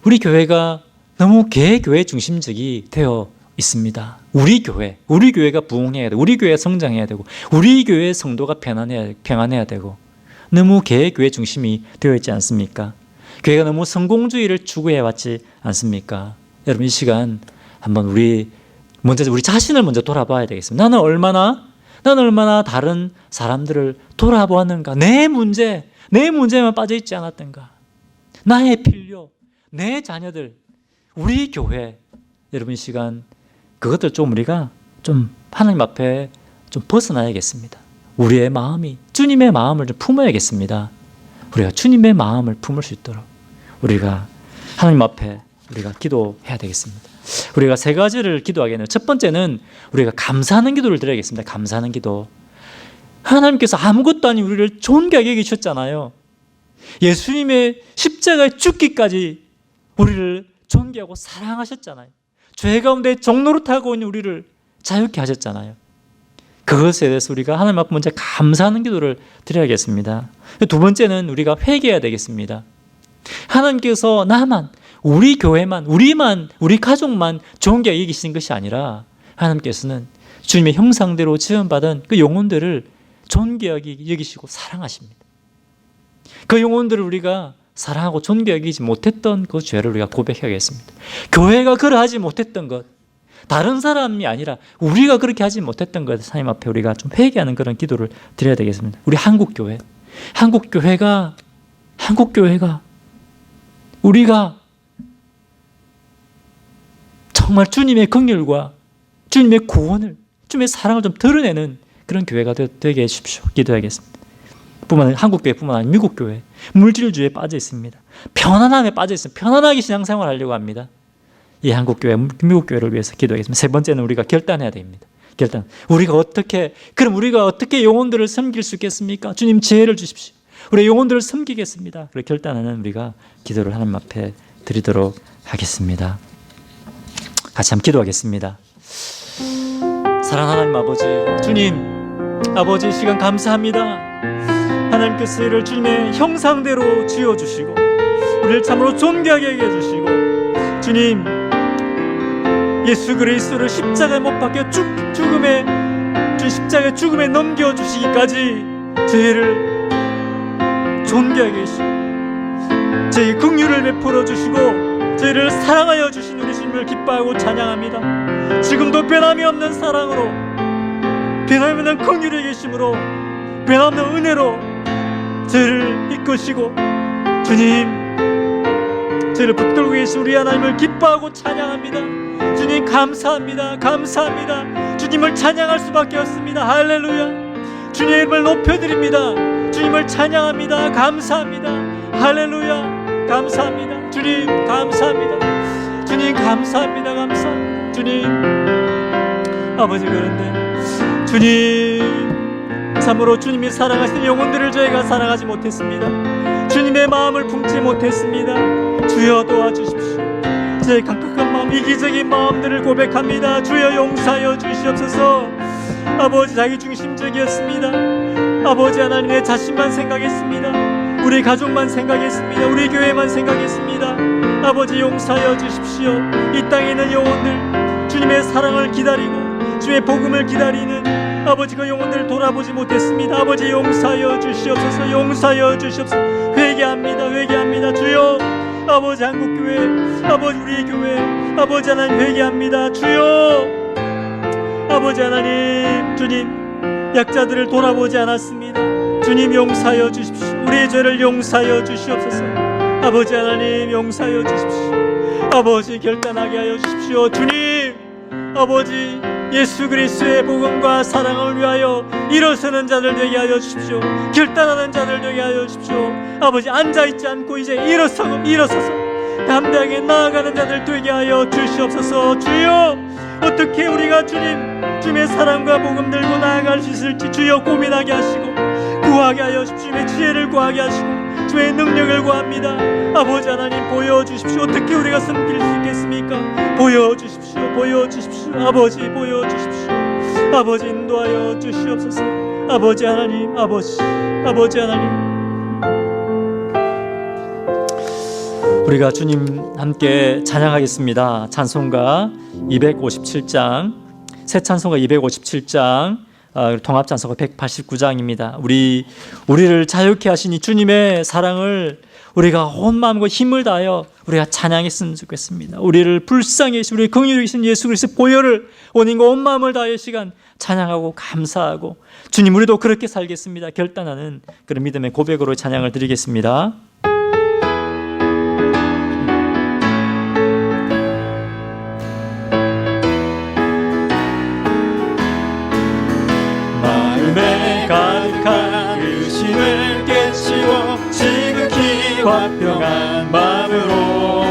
우리 교회가 너무 개교회 중심적이 되어 있습니다. 우리 교회가 부흥해야 되고 우리 교회가 성장해야 되고 우리 교회의 성도가 평안해야 되고 너무 개교회 중심이 되어 있지 않습니까? 교회가 너무 성공주의를 추구해 왔지 않습니까? 여러분, 이 시간 한번 우리 자신을 먼저 돌아봐야 되겠습니다. 나는 얼마나 다른 사람들을 돌아보았는가? 내 문제만 빠져 있지 않았던가? 나의 필요, 내 자녀들, 우리 교회. 여러분, 이 시간 그것들 우리가 하나님 앞에 벗어나야겠습니다. 우리의 마음이 주님의 마음을 품어야겠습니다. 우리가 주님의 마음을 품을 수 있도록 우리가 하나님 앞에 우리가 기도해야 되겠습니다. 우리가 세 가지를 기도하겠네요. 첫 번째는 우리가 감사하는 기도를 드려야겠습니다. 감사하는 기도. 하나님께서 아무것도 아닌 우리를 존귀하게 여기셨잖아요. 예수님의 십자가에 죽기까지 우리를 존귀하고 사랑하셨잖아요. 죄 가운데 종노릇하고 있는 우리를 자유케 하셨잖아요. 그것에 대해서 우리가 하나님 앞에 먼저 감사하는 기도를 드려야겠습니다. 두 번째는 우리가 회개해야 되겠습니다. 하나님께서 우리 교회만, 우리 가족만 존귀하게 여기시는 것이 아니라 하나님께서는 주님의 형상대로 지음받은 그 영혼들을 존귀하게 여기시고 사랑하십니다. 그 영혼들을 우리가 사랑하고 존귀하게 여기지 못했던 그 죄를 우리가 고백해야겠습니다. 교회가 그러하지 못했던 것, 다른 사람이 아니라 우리가 그렇게 하지 못했던 것, 하나님 앞에 우리가 회개하는 그런 기도를 드려야 되겠습니다. 우리 한국교회가 우리가 정말 주님의 긍휼과 주님의 구원을, 주님의 사랑을 드러내는 그런 교회가 되게 해주십시오. 기도하겠습니다. 한국교회뿐만 아니라 미국교회, 물질주의에 빠져 있습니다. 편안함에 빠져 있습니다. 편안하게 신앙생활 하려고 합니다. 이 한국교회, 미국교회를 위해서 기도하겠습니다. 세 번째는 우리가 결단해야 됩니다. 우리가 어떻게 영혼들을 섬길 수 있겠습니까? 주님 지혜를 주십시오. 우리 영혼들을 섬기겠습니다. 그렇게 결단하는 우리가 기도를 하나님 앞에 드리도록 하겠습니다. 같이 한번 기도하겠습니다. 사랑하는 하나님 아버지, 주님 아버지, 시간 감사합니다. 하나님께서 이를 주님의 형상대로 지어주시고 우리를 참으로 존귀하게 여겨 주시고 주님 예수 그리스도를 십자가에 못 박혀 십자가의 죽음에 넘겨주시기까지 저희를 존귀하게 해주시고 저희 긍휼을 베풀어 주시고 저희를 사랑하여 주신 우리 주님을 기뻐하고 찬양합니다. 지금도 변함이 없는 사랑으로, 변함이 없는 긍휼의 계심으로, 변함없는 은혜로 저희를 이끄시고 주님 저희를 붙들고 계신 우리 하나님을 기뻐하고 찬양합니다. 주님 감사합니다. 주님을 찬양할 수밖에 없습니다. 할렐루야. 주님의 이름을 높여드립니다. 주님을 찬양합니다. 감사합니다. 할렐루야. 감사합니다. 주님 감사합니다. 주님 감사합니다. 감사합니다. 주님 아버지, 그런데 주님 참으로 주님이 사랑하시는 영혼들을 저희가 사랑하지 못했습니다. 주님의 마음을 품지 못했습니다. 주여 도와주십시오. 제 강팍한 마음, 이기적인 마음들을 고백합니다. 주여 용서하여 주시옵소서. 아버지, 자기중심적이었습니다. 아버지 하나님, 내 자신만 생각했습니다. 우리 가족만 생각했습니다. 우리 교회만 생각했습니다. 아버지 용서하여 주십시오. 이 땅에 있는 영혼들, 주님의 사랑을 기다리고 주의 복음을 기다리는 아버지, 그 영혼들을 돌아보지 못했습니다. 아버지 용서하여 주시옵소서. 용서하여 주시옵소서. 회개합니다. 회개합니다. 주여, 아버지 한국교회, 아버지 우리 교회, 아버지 하나님 회개합니다. 주여, 아버지 하나님, 주님 약자들을 돌아보지 않았습니다. 주님 용서하여 주십시오. 우리의 죄를 용서하여 주시옵소서. 아버지 하나님 용서하여 주십시오. 아버지 결단하게 하여 주십시오. 주님, 아버지 예수 그리스도의 복음과 사랑을 위하여 일어서는 자들 되게 하여 주십시오. 결단하는 자들 되게 하여 주십시오. 아버지, 앉아있지 않고 이제 일어서서 담대하게 나아가는 자들 되게 하여 주시옵소서. 주여, 어떻게 우리가 주님의 사랑과 복음 들고 나아갈 수 있을지 주여 고민하게 하시고 구하게 하여 주십시오. 주님의 지혜를 구하게 하시고 주의 능력을 구합니다. 아버지 하나님 보여주십시오. 어떻게 우리가 섬길 수 있겠습니까? 보여주십시오. 보여주십시오. 아버지 보여주십시오. 아버지 인도하여 주시옵소서. 아버지 하나님, 아버지 하나님, 우리가 주님 함께 찬양하겠습니다. 찬송가 257장, 새 찬송가 257장, 통합 찬송가 189장입니다. 우리를 자유케 하신 이 주님의 사랑을 우리가 온 마음과 힘을 다하여 우리가 찬양했으면 좋겠습니다. 우리를 불쌍히 하신 우리 긍휼히 계신 예수 그리스도 보혈을 원인과 온 마음을 다하여 시간 찬양하고 감사하고, 주님 우리도 그렇게 살겠습니다. 결단하는 그런 믿음의 고백으로 찬양을 드리겠습니다. 마음에 가득한 의심을 깨치워 지극히 화평한 마음으로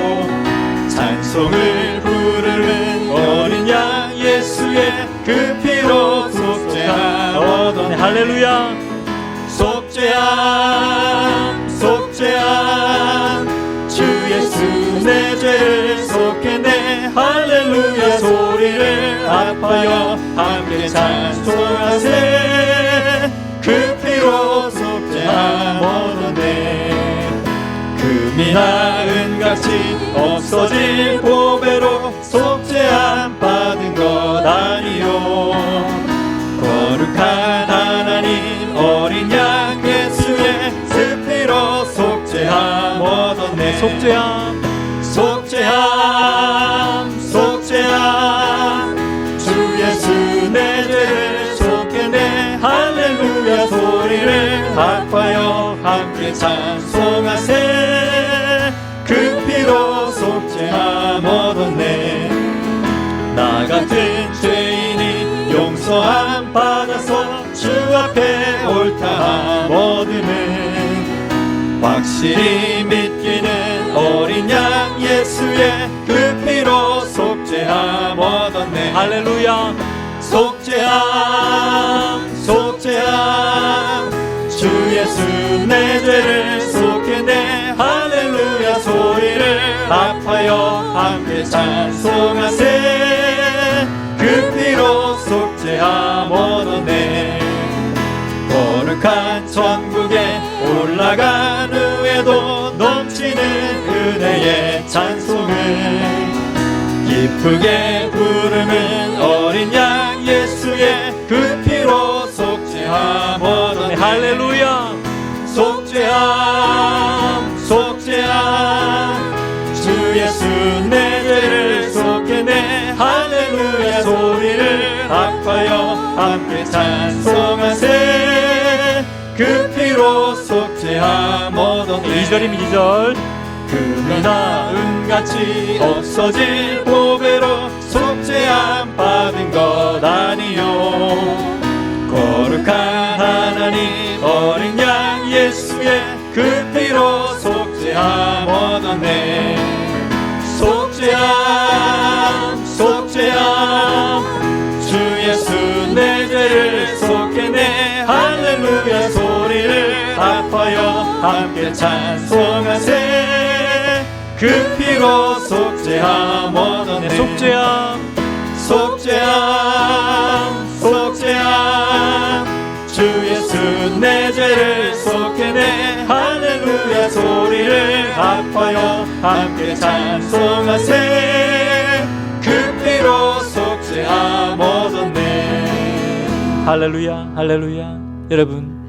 찬송을 부르는 어린 양 예수의 그 피로 속죄함 얻었네. 할렐루야. 속죄함 속죄함 주 예수 내 죄를 속했네. 할렐루야. 소리를 합하여 함께 찬송하세. 그 피로 속죄함 얻었네. 금이 나은같이 없어질 보배로 속죄함 받은 것 아니요. 거룩한 하나님 어린 양 예수의 그 피로 속죄함 얻었네. 속죄함 속죄함 속죄함 주 예수 내 죄를 속했네. 할렐루야. 소리를 합하여 함께 찬송하세. 그 피로 속죄함 얻었네. 나 같은 죄인이 용서함 받아서 주 앞에 옳다함 얻음은 확실히 믿기는 어린 양 예수의 그 피로 속죄함 얻었네. 할렐루야. 속죄함 속죄함 주 예수 내 죄를 속했네. 할렐루야. 소리를 합하여 함께 찬송하세. 그 피로 속죄함 얻었네. 거룩한 천국에 올라간 후에도 넘치는 은혜의 찬송을 기쁘게 부르는 어린 양 예수의 그 피로 속죄함 얻었네. 할렐루야. 속죄함 속죄함 주 예수 내 죄를 속했네. 할렐루야. 소리를 합하여 함께 찬송하세. 그 피로 속죄함 얻었네. 2절입니다. 2절. 금이 나은같이 없어질 보배로 속죄함 받은 것 아니요. 거룩한 하나님 어린 양 예수의 그 피로 속죄함 얻었네. 속죄함 속죄함 주 예수 내 죄를 속했네. 할렐루야 소리를 합하여 함께 찬송하세. 그 피로 속죄함 얻었네. 속죄함 속죄함 속죄함 주 예수 내 죄를 속해내. 할렐루야 소리를 합하여 함께 찬송하세. 그 피로 속죄함 얻었네. 할렐루야 할렐루야. 여러분,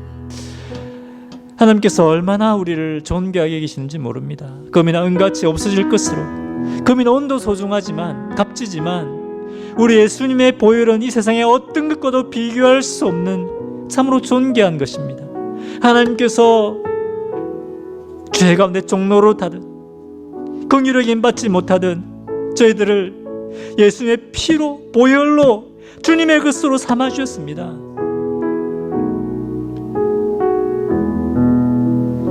하나님께서 얼마나 우리를 존귀하게 계시는지 모릅니다. 금이나 은같이 없어질 것으로, 금이나 온도 소중하지만 값지지만 우리 예수님의 보혈은 이 세상의 어떤 것과도 비교할 수 없는 참으로 존귀한 것입니다. 하나님께서 죄 가운데 종로로 타든 긍휼을 힘받지 못하든 저희들을 예수님의 피로 보혈로 주님의 것으로 삼아주셨습니다.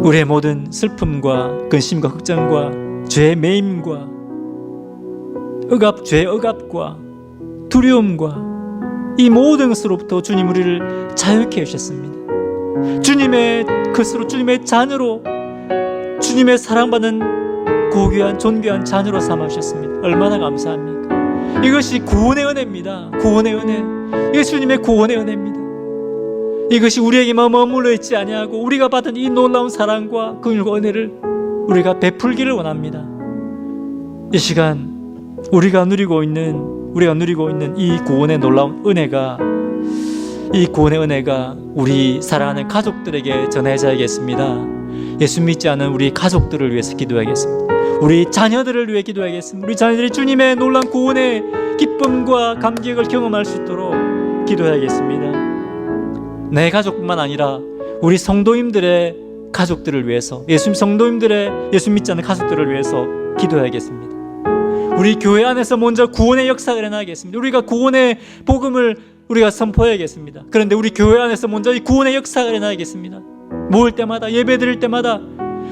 우리의 모든 슬픔과 근심과 걱정과 죄의 매임과 죄의 억압과 두려움과 이 모든 것으로부터 주님 우리를 자유케 하셨습니다. 주님의 것으로, 주님의 자녀로, 주님의 사랑받는 고귀한 존귀한 자녀로 삼아주셨습니다. 얼마나 감사합니까? 이것이 구원의 은혜입니다. 구원의 은혜. 이것이 주님의 구원의 은혜입니다. 이것이 우리에게만 머물러 있지 아니하고 우리가 받은 이 놀라운 사랑과 긍휼과 은혜를 우리가 베풀기를 원합니다. 이 시간 우리가 누리고 있는 이 구원의 놀라운 은혜가, 이 구원의 은혜가 우리 사랑하는 가족들에게 전해져야겠습니다. 예수 믿지 않은 우리 가족들을 위해서 기도하겠습니다. 우리 자녀들을 위해 기도하겠습니다. 우리 자녀들이 주님의 놀라운 구원의 기쁨과 감격을 경험할 수 있도록 기도하겠습니다. 내 가족뿐만 아니라 우리 성도님들의 가족들을 위해서, 예수 믿지 않는 가족들을 위해서 기도하겠습니다. 우리 교회 안에서 먼저 구원의 역사가 일어나겠습니다. 우리가 구원의 복음을 우리가 선포해야겠습니다. 그런데 우리 교회 안에서 먼저 이 구원의 역사가 일어나겠습니다. 모을 때마다, 예배 드릴 때마다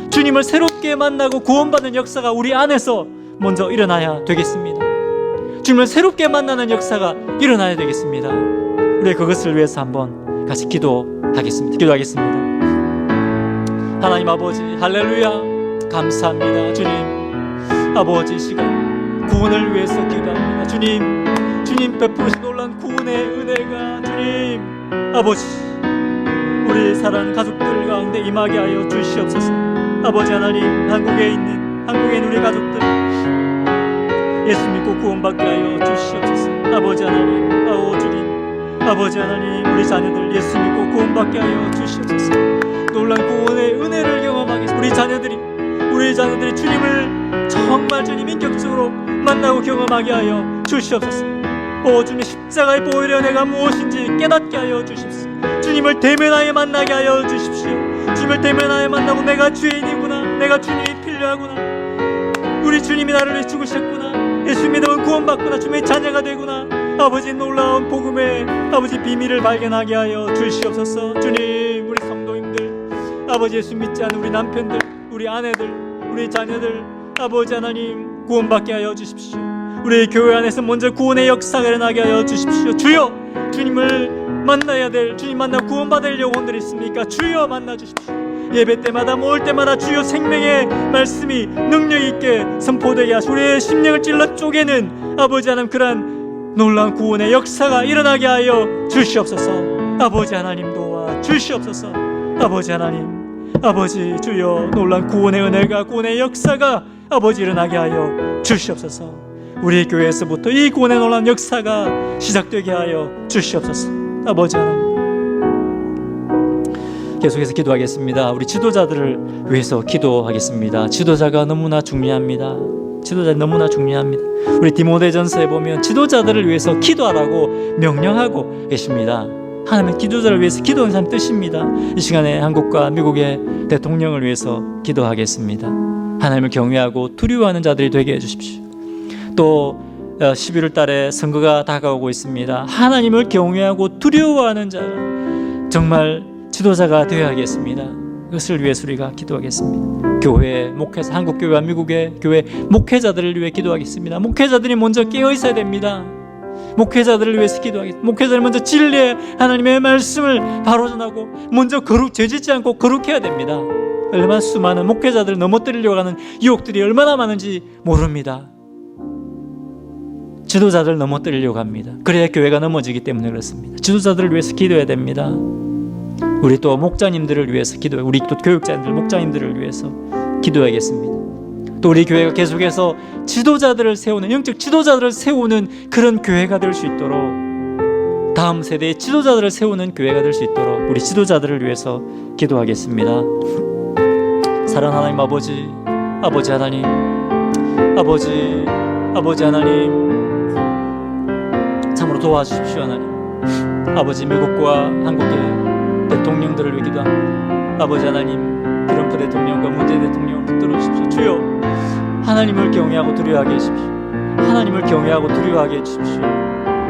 주님을 새롭게 만나고 구원받는 역사가 우리 안에서 먼저 일어나야 되겠습니다. 주님을 새롭게 만나는 역사가 일어나야 되겠습니다. 우리 그것을 위해서 한번 같이 기도하겠습니다. 하나님 아버지, 할렐루야, 감사합니다. 주님 아버지, 시간 구원을 위해서 기도합니다. 주님 베푸신 놀란 구원의 은혜가 주님 아버지 우리 사랑하는 가족들 가운데 임하게 하여 주시옵소서. 아버지 하나님, 한국에 있는 우리 가족들 예수 믿고 구원받게 하여 주시옵소서. 아버지 하나님, 주님, 아버지 하나님, 우리 자녀들 예수 믿고 구원받게 하여 주시옵소서. 놀란 구원의 은혜를 경험하게 해서 우리 자녀들이 주님을 정말 주님 인격적으로 만나고 경험하게 하여 주시옵소서. 주님의 십자가의 보혈의 은혜가 무엇인지 깨닫게 하여 주십시오. 주님을 대면하여 만나게 하여 주십시오. 주님을 대면하여 만나고 내가 죄인이구나, 내가 주님이 필요하구나, 우리 주님이 나를 위해 죽으셨구나, 예수 믿으면 구원받구나, 주님의 자녀가 되구나, 아버지 놀라운 복음의 아버지 비밀을 발견하게 하여 주시옵소서. 주님, 우리 성도님들, 아버지 예수 믿지 않는 우리 남편들, 우리 아내들, 우리 자녀들, 아버지 하나님 구원받게 하여 주십시오. 우리 교회 안에서 먼저 구원의 역사가 일어나게 하여 주십시오. 주여, 주님을 만나야 될, 주님 만나 구원받을 영혼들이 있습니까? 주여 만나 주십시오. 예배 때마다 모을 때마다 주여 생명의 말씀이 능력 있게 선포되게 하시고 우리의 심령을 찔러 쪼개는 아버지 하나님 그러한 놀라운 구원의 역사가 일어나게 하여 주시옵소서. 아버지 하나님 도와 주시옵소서. 아버지 하나님, 아버지 주여 놀라운 구원의 은혜가, 구원의 역사가 아버지 일어나게 하여 주시옵소서. 우리 교회에서부터 이 구원의 놀라운 역사가 시작되게 하여 주시옵소서. 아버지 하나님, 계속해서 기도하겠습니다. 우리 지도자들을 위해서 기도하겠습니다. 지도자가 너무나 중요합니다. 우리 디모데전서에 보면 지도자들을 위해서 기도하라고 명령하고 계십니다. 하나님은 지도자를 위해서 기도하는 사람 뜻입니다. 이 시간에 한국과 미국의 대통령을 위해서 기도하겠습니다. 하나님을 경외하고 두려워하는 자들이 되게 해주십시오. 또 11월 달에 선거가 다가오고 있습니다. 하나님을 경외하고 두려워하는 자, 정말 지도자가 되어야겠습니다. 그것을 위해서 우리가 기도하겠습니다. 교회 목회자, 한국교회와 미국의 교회 목회자들을 위해 기도하겠습니다. 목회자들이 먼저 깨어 있어야 됩니다. 목회자들을 위해서 기도하겠습니다. 목회자들 먼저 진리의 하나님의 말씀을 바로 전하고 먼저 죄짓지 않고 거룩해야 됩니다. 얼마나 수많은 목회자들을 넘어뜨리려고 하는 유혹들이 얼마나 많은지 모릅니다. 지도자들 넘어뜨리려고 합니다. 그래야 교회가 넘어지기 때문에 그렇습니다. 지도자들을 위해서 기도해야 됩니다. 우리 또 목자님들을 위해서 기도해, 우리 또 교육자님들, 목자님들을 위해서 기도하겠습니다. 또 우리 교회가 계속해서 지도자들을 세우는, 영적 지도자들을 세우는 그런 교회가 될 수 있도록, 다음 세대의 지도자들을 세우는 교회가 될 수 있도록 우리 지도자들을 위해서 기도하겠습니다. 사랑하는 하나님 아버지, 아버지 하나님, 아버지 하나님, 참으로 도와주십시오. 하나님 아버지, 미국과 한국의 대통령들을 위해 기도합니다. 아버지 하나님, 트럼프 대통령과 문재인 대통령을 붙들어 주십시오. 주여, 하나님을 경외하고 두려워하게 해주십시오. 하나님을 경외하고 두려워하게 해주십시오.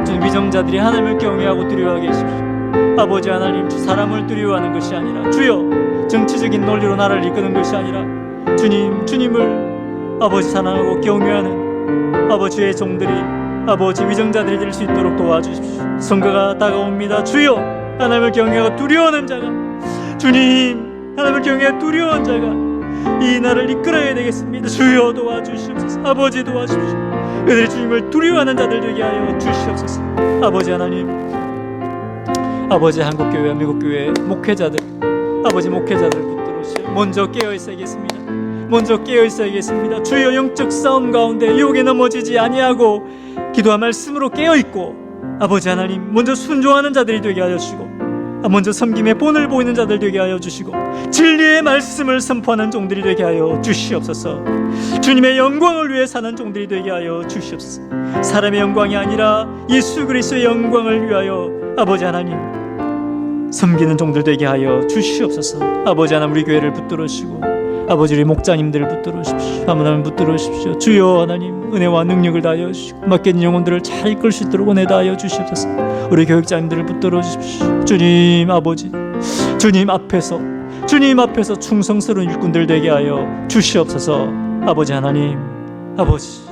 주님, 위정자들이 하나님을 경외하고 두려워하게 해주십시오. 아버지 하나님, 주 사람을 두려워하는 것이 아니라, 주여, 정치적인 논리로 나라를 이끄는 것이 아니라, 주님을 아버지 사랑하고 경외하는 아버지의 종들이, 아버지 위정자들이 될 수 있도록 도와주십시오. 선거가 다가옵니다. 주여, 하나님을 경외하고 두려워하는 자가, 주님, 하나님을 경외하고 두려워하는 자가 이 나라를 이끌어야 되겠습니다. 주여 도와주시옵소서. 아버지 도와주십시오. 그들이 주님을 두려워하는 자들 되게 하여 주시옵소서. 아버지 하나님, 아버지 한국교회와 미국교회 목회자들, 아버지 목회자들 붙들어 주시오. 먼저 깨어 있어야겠습니다. 먼저 깨어 있어야겠습니다. 주여, 영적 싸움 가운데 유혹에 넘어지지 아니하고 기도와 말씀으로 깨어 있고, 아버지 하나님, 먼저 순종하는 자들이 되게 하여 주시고, 먼저 섬김의 본을 보이는 자들 되게 하여 주시고, 진리의 말씀을 선포하는 종들이 되게 하여 주시옵소서. 주님의 영광을 위해 사는 종들이 되게 하여 주시옵소서. 사람의 영광이 아니라 예수 그리스도의 영광을 위하여 아버지 하나님 섬기는 종들 되게 하여 주시옵소서. 아버지 하나님, 우리 교회를 붙들어 주시고, 아버지 우리 목자님들을 붙들어 주십시오. 하나님 붙들어 주십시오. 주여 하나님, 은혜와 능력을 다하여 주시고 맡긴 영혼들을 잘 이끌 수 있도록 은혜 다하여 주시옵소서. 우리 교육자님들을 붙들어 주십시오. 주님 아버지, 주님 앞에서 충성스러운 일꾼들 되게 하여 주시옵소서. 아버지 하나님, 아버지,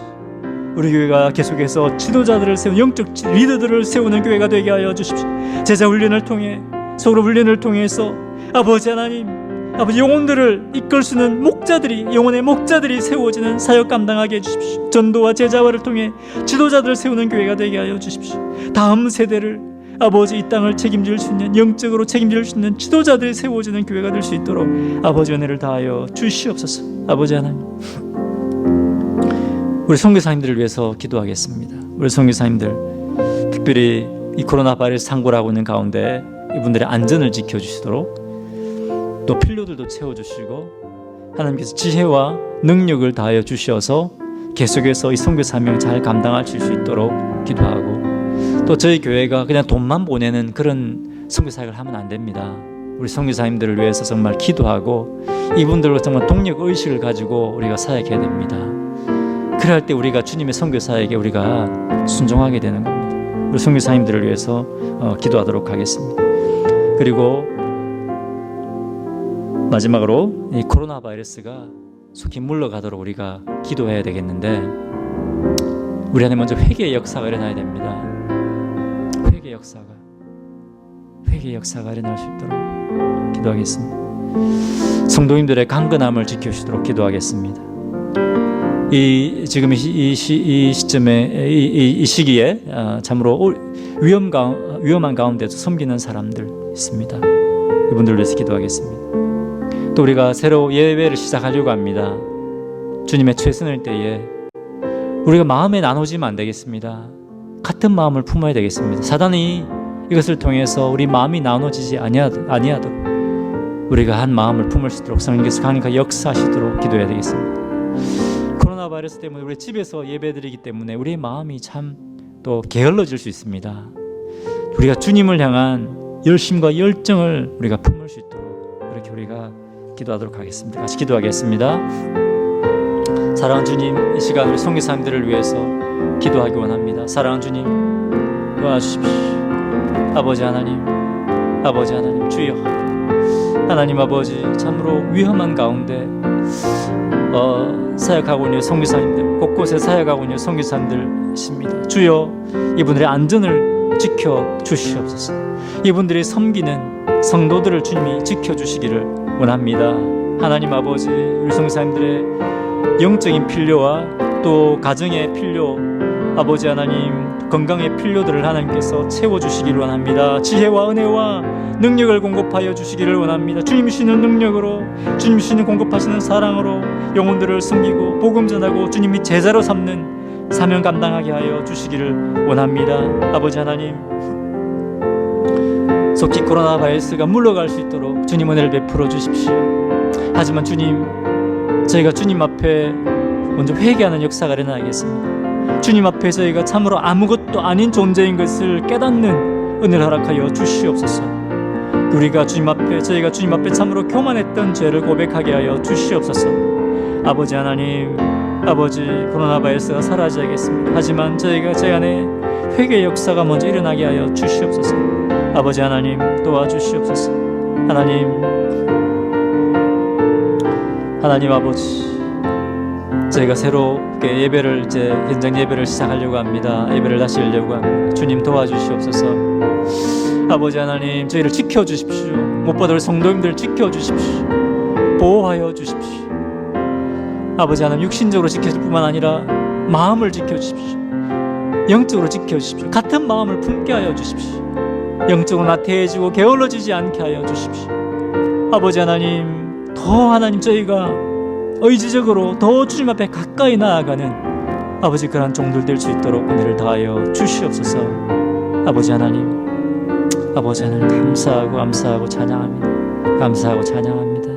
우리 교회가 계속해서 지도자들을 세우는, 영적 리더들을 세우는 교회가 되게 하여 주십시오. 제자 훈련을 통해, 서로 훈련을 통해서 아버지 하나님, 아버지 영혼들을 이끌 수 있는 목자들이, 영혼의 목자들이 세워지는 사역 감당하게 해주십시오. 전도와 제자화를 통해 지도자들을 세우는 교회가 되게 하여 주십시오. 다음 세대를, 아버지 이 땅을 책임질 수 있는, 영적으로 책임질 수 있는 지도자들이 세워지는 교회가 될 수 있도록 아버지 은혜를 다하여 주시옵소서. 아버지 하나님, 우리 선교사님들을 위해서 기도하겠습니다. 우리 선교사님들, 특별히 이 코로나 바이러스 상고를 있는 가운데 이분들의 안전을 지켜주시도록, 또 필요들도 채워주시고, 하나님께서 지혜와 능력을 다하여 주셔서 계속해서 이 선교 사명을 잘 감당하실 수 있도록 기도하고, 또 저희 교회가 그냥 돈만 보내는 그런 선교 사역을 하면 안 됩니다. 우리 선교사님들을 위해서 정말 기도하고, 이분들로 정말 동력 의식을 가지고 우리가 사역해야 됩니다. 그럴 때 우리가 주님의 선교 사역에 우리가 순종하게 되는 겁니다. 우리 선교사님들을 위해서 기도하도록 하겠습니다. 그리고 마지막으로 이 코로나 바이러스가 속히 물러가도록 우리가 기도해야 되겠는데, 우리 안에 먼저 회개의 역사가 일어나야 됩니다. 회개의 역사가 일어날 수 있도록 기도하겠습니다. 성도님들의 강건함을 지켜주시도록 기도하겠습니다. 지금 이 시점에, 이 시기에 참으로 위험한 가운데서 섬기는 사람들 있습니다. 이분들을 위해서 기도하겠습니다. 또 우리가 새로 예배를 시작하려고 합니다. 주님의 최선을 때에 우리가 마음에 나누지면 안 되겠습니다. 같은 마음을 품어야 되겠습니다. 사단이 이것을 통해서 우리 마음이 나눠지지 아니하도록 우리가 한 마음을 품을 수 있도록 성령께서 강력하게 역사하시도록 기도해야 되겠습니다. 코로나 바이러스 때문에 우리 집에서 예배드리기 때문에 우리의 마음이 참 또 게을러질 수 있습니다. 우리가 주님을 향한 열심과 열정을 우리가 품을 수 있도록 그렇게 우리가 기도하도록 하겠습니다. 같이 기도하겠습니다. 사랑하는 주님, 이 시간 우리 선교사님들을 위해서 기도하기 원합니다. 사랑하는 주님, 도와주십시오. 아버지 하나님, 주여, 하나님 아버지, 참으로 위험한 가운데 사역하고 있는 선교사님들, 곳곳에 사역하고 있는 선교사님들이십니다. 주여, 이분들의 안전을 지켜 주시옵소서. 이분들이 섬기는 성도들을 주님이 지켜주시기를 원합니다. 하나님 아버지, 우리 선교사님들의 영적인 필요와 또 가정의 필요, 아버지 하나님, 건강의 필요들을 하나님께서 채워주시기를 원합니다. 지혜와 은혜와 능력을 공급하여 주시기를 원합니다. 주님 주시는 능력으로, 주님 주시는 공급하시는 사랑으로 영혼들을 섬기고 복음 전하고 주님이 제자로 삼는 사명 감당하게 하여 주시기를 원합니다. 아버지 하나님, 속히 코로나 바이러스가 물러갈 수 있도록 주님 은혜를 베풀어 주십시오. 하지만 주님, 저희가 주님 앞에 먼저 회개하는 역사가 일어나겠습니다. 주님 앞에 저희가 참으로 아무것도 아닌 존재인 것을 깨닫는 은혜를 허락하여 주시옵소서. 우리가 주님 앞에, 저희가 주님 앞에 참으로 교만했던 죄를 고백하게 하여 주시옵소서. 아버지 하나님, 아버지, 코로나 바이러스가 사라져야겠습니다. 하지만 저희가 제 안에 회개의 역사가 먼저 일어나게 하여 주시옵소서. 아버지 하나님, 도와주시옵소서. 하나님 아버지, 저희가 새롭게 예배를, 이제 현장 예배를 시작하려고 합니다. 예배를 다시 열려고 합니다. 주님 도와주시옵소서. 아버지 하나님, 저희를 지켜주십시오. 못 받을 성도님들 지켜주십시오. 보호하여 주십시오. 아버지 하나님, 육신적으로 지켜줄 뿐만 아니라 마음을 지켜주십시오. 영적으로 지켜주십시오. 같은 마음을 품게 하여 주십시오. 영적으로 나태해지고 게을러지지 않게 하여 주십시오. 아버지 하나님, 더 하나님, 저희가 의지적으로 더 주님 앞에 가까이 나아가는 아버지, 그러한 종들 될 수 있도록 은혜를 다하여 주시옵소서. 아버지 하나님, 감사하고 찬양합니다. 감사하고 찬양합니다.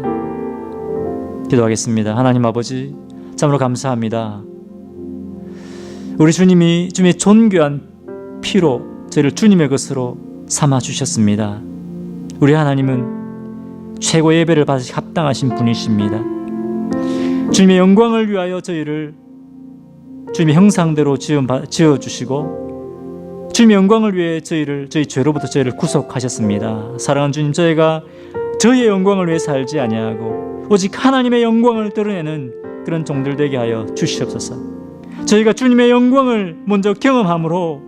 기도하겠습니다. 하나님 아버지, 참으로 감사합니다. 우리 주님이 주님의 존귀한 피로 저희를 주님의 것으로 삼아 주셨습니다. 우리 하나님은 최고의 예배를 받으시 합당하신 분이십니다. 주님의 영광을 위하여 저희를 주님의 형상대로 지어주시고 주님의 영광을 위해 저희 죄로부터 저희를 구속하셨습니다. 사랑하는 주님, 저희가 저희의 영광을 위해 살지 아니하고 오직 하나님의 영광을 드러내는 그런 종들 되게 하여 주시옵소서. 저희가 주님의 영광을 먼저 경험함으로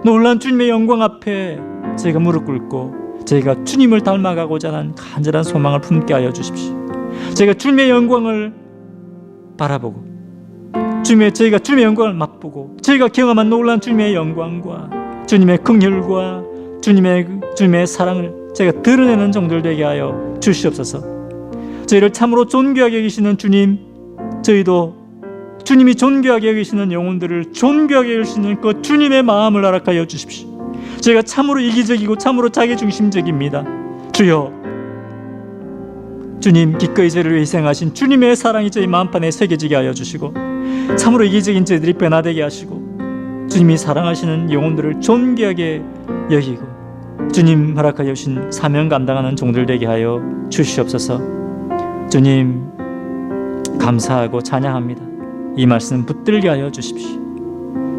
놀란 주님의 영광 앞에 저희가 무릎 꿇고 저희가 주님을 닮아가고자 하는 간절한 소망을 품게 하여 주십시오. 저희가 주님의 영광을 바라보고 저희가 주님의 영광을 맛보고 저희가 경험한 놀란 주님의 영광과 주님의 긍휼과 주님의 사랑을 저희가 드러내는 종들 되게 하여 주시옵소서. 저희를 참으로 존귀하게 여기시는 주님, 저희도 주님이 존귀하게 여기시는 영혼들을 존귀하게 여기시는 그 주님의 마음을 허락하여 주십시오. 저희가 참으로 이기적이고 참으로 자기중심적입니다. 주여, 주님 기꺼이 저희를 위해 희생하신 주님의 사랑이 저희 마음판에 새겨지게 하여 주시고 참으로 이기적인 저희들이 변화되게 하시고 주님이 사랑하시는 영혼들을 존귀하게 여기고 주님 허락하여 주신 사명 감당하는 종들 되게 하여 주시옵소서. 주님 감사하고 찬양합니다. 이 말씀 붙들게 하여 주십시오.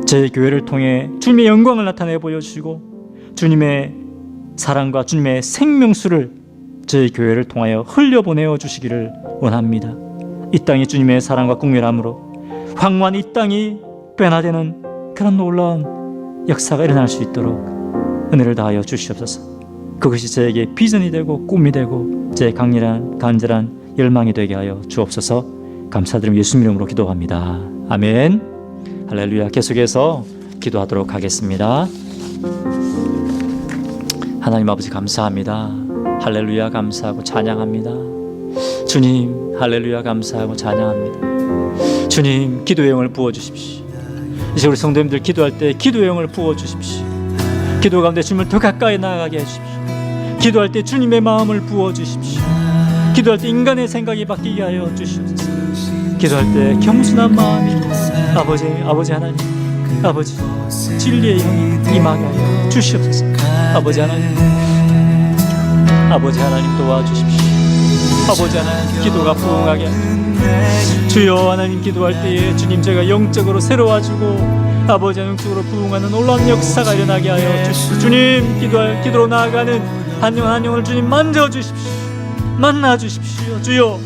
저희 교회를 통해 주님의 영광을 나타내 보여주시고 주님의 사랑과 주님의 생명수를 저희 교회를 통하여 흘려보내어 주시기를 원합니다. 이 땅이 주님의 사랑과 긍휼함으로 황무한 이 땅이 변화되는 그런 놀라운 역사가 일어날 수 있도록 은혜를 다하여 주시옵소서. 그것이 저에게 비전이 되고 꿈이 되고 제 간절한 열망이 되게 하여 주옵소서. 감사드리며 예수님 이름으로 기도합니다. 아멘. 할렐루야. 계속해서 기도하도록 하겠습니다. 하나님 아버지 감사합니다. 할렐루야. 감사하고 찬양합니다. 주님 할렐루야. 감사하고 찬양합니다. 주님 기도의 영을 부어주십시오. 이제 우리 성도님들 기도할 때 기도의 영을 부어주십시오. 기도 가운데 주님을 더 가까이 나아가게 해주십시오. 기도할 때 주님의 마음을 부어주십시오. 기도할 때 인간의 생각이 바뀌게 하여 주시옵소서. 기도할 때 겸손한 마음이 아버지 하나님, 아버지 진리의 영이 임하게 하여 주시옵소서. 아버지 하나님 도와주십시오. 아버지 하나님 기도가 부응하게 하여 주여 하나님 기도할 때에 주님 제가 영적으로 새로워지고 아버지 영적으로 부응하는 놀라운 역사가 일어나게 하여 주십시오. 주님 기도로 나아가는 한 영혼을 주님 만져주십시오. 만나 주십시오. 주여,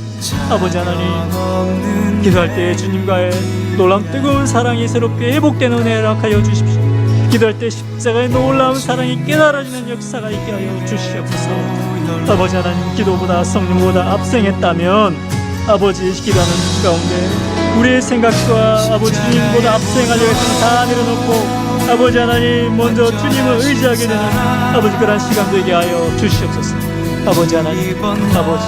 아버지 하나님, 기도할 때 주님과의 놀라운 뜨거운 사랑이 새롭게 회복되는 은혜를 허락하여 주십시오. 기도할 때 십자가의 놀라운 사랑이 깨달아지는 역사가 있게 하여 주시옵소서. 아버지 하나님, 기도보다 성령보다 앞서행했다면 아버지 기도하는 가운데 우리의 생각과 아버지 주님보다 앞서행하려고 했던 다 내려놓고 아버지 하나님 먼저 주님을 의지하게 되는 아버지 그런 시간 되게 하여 주시옵소서. 아버지 하나님, 아버지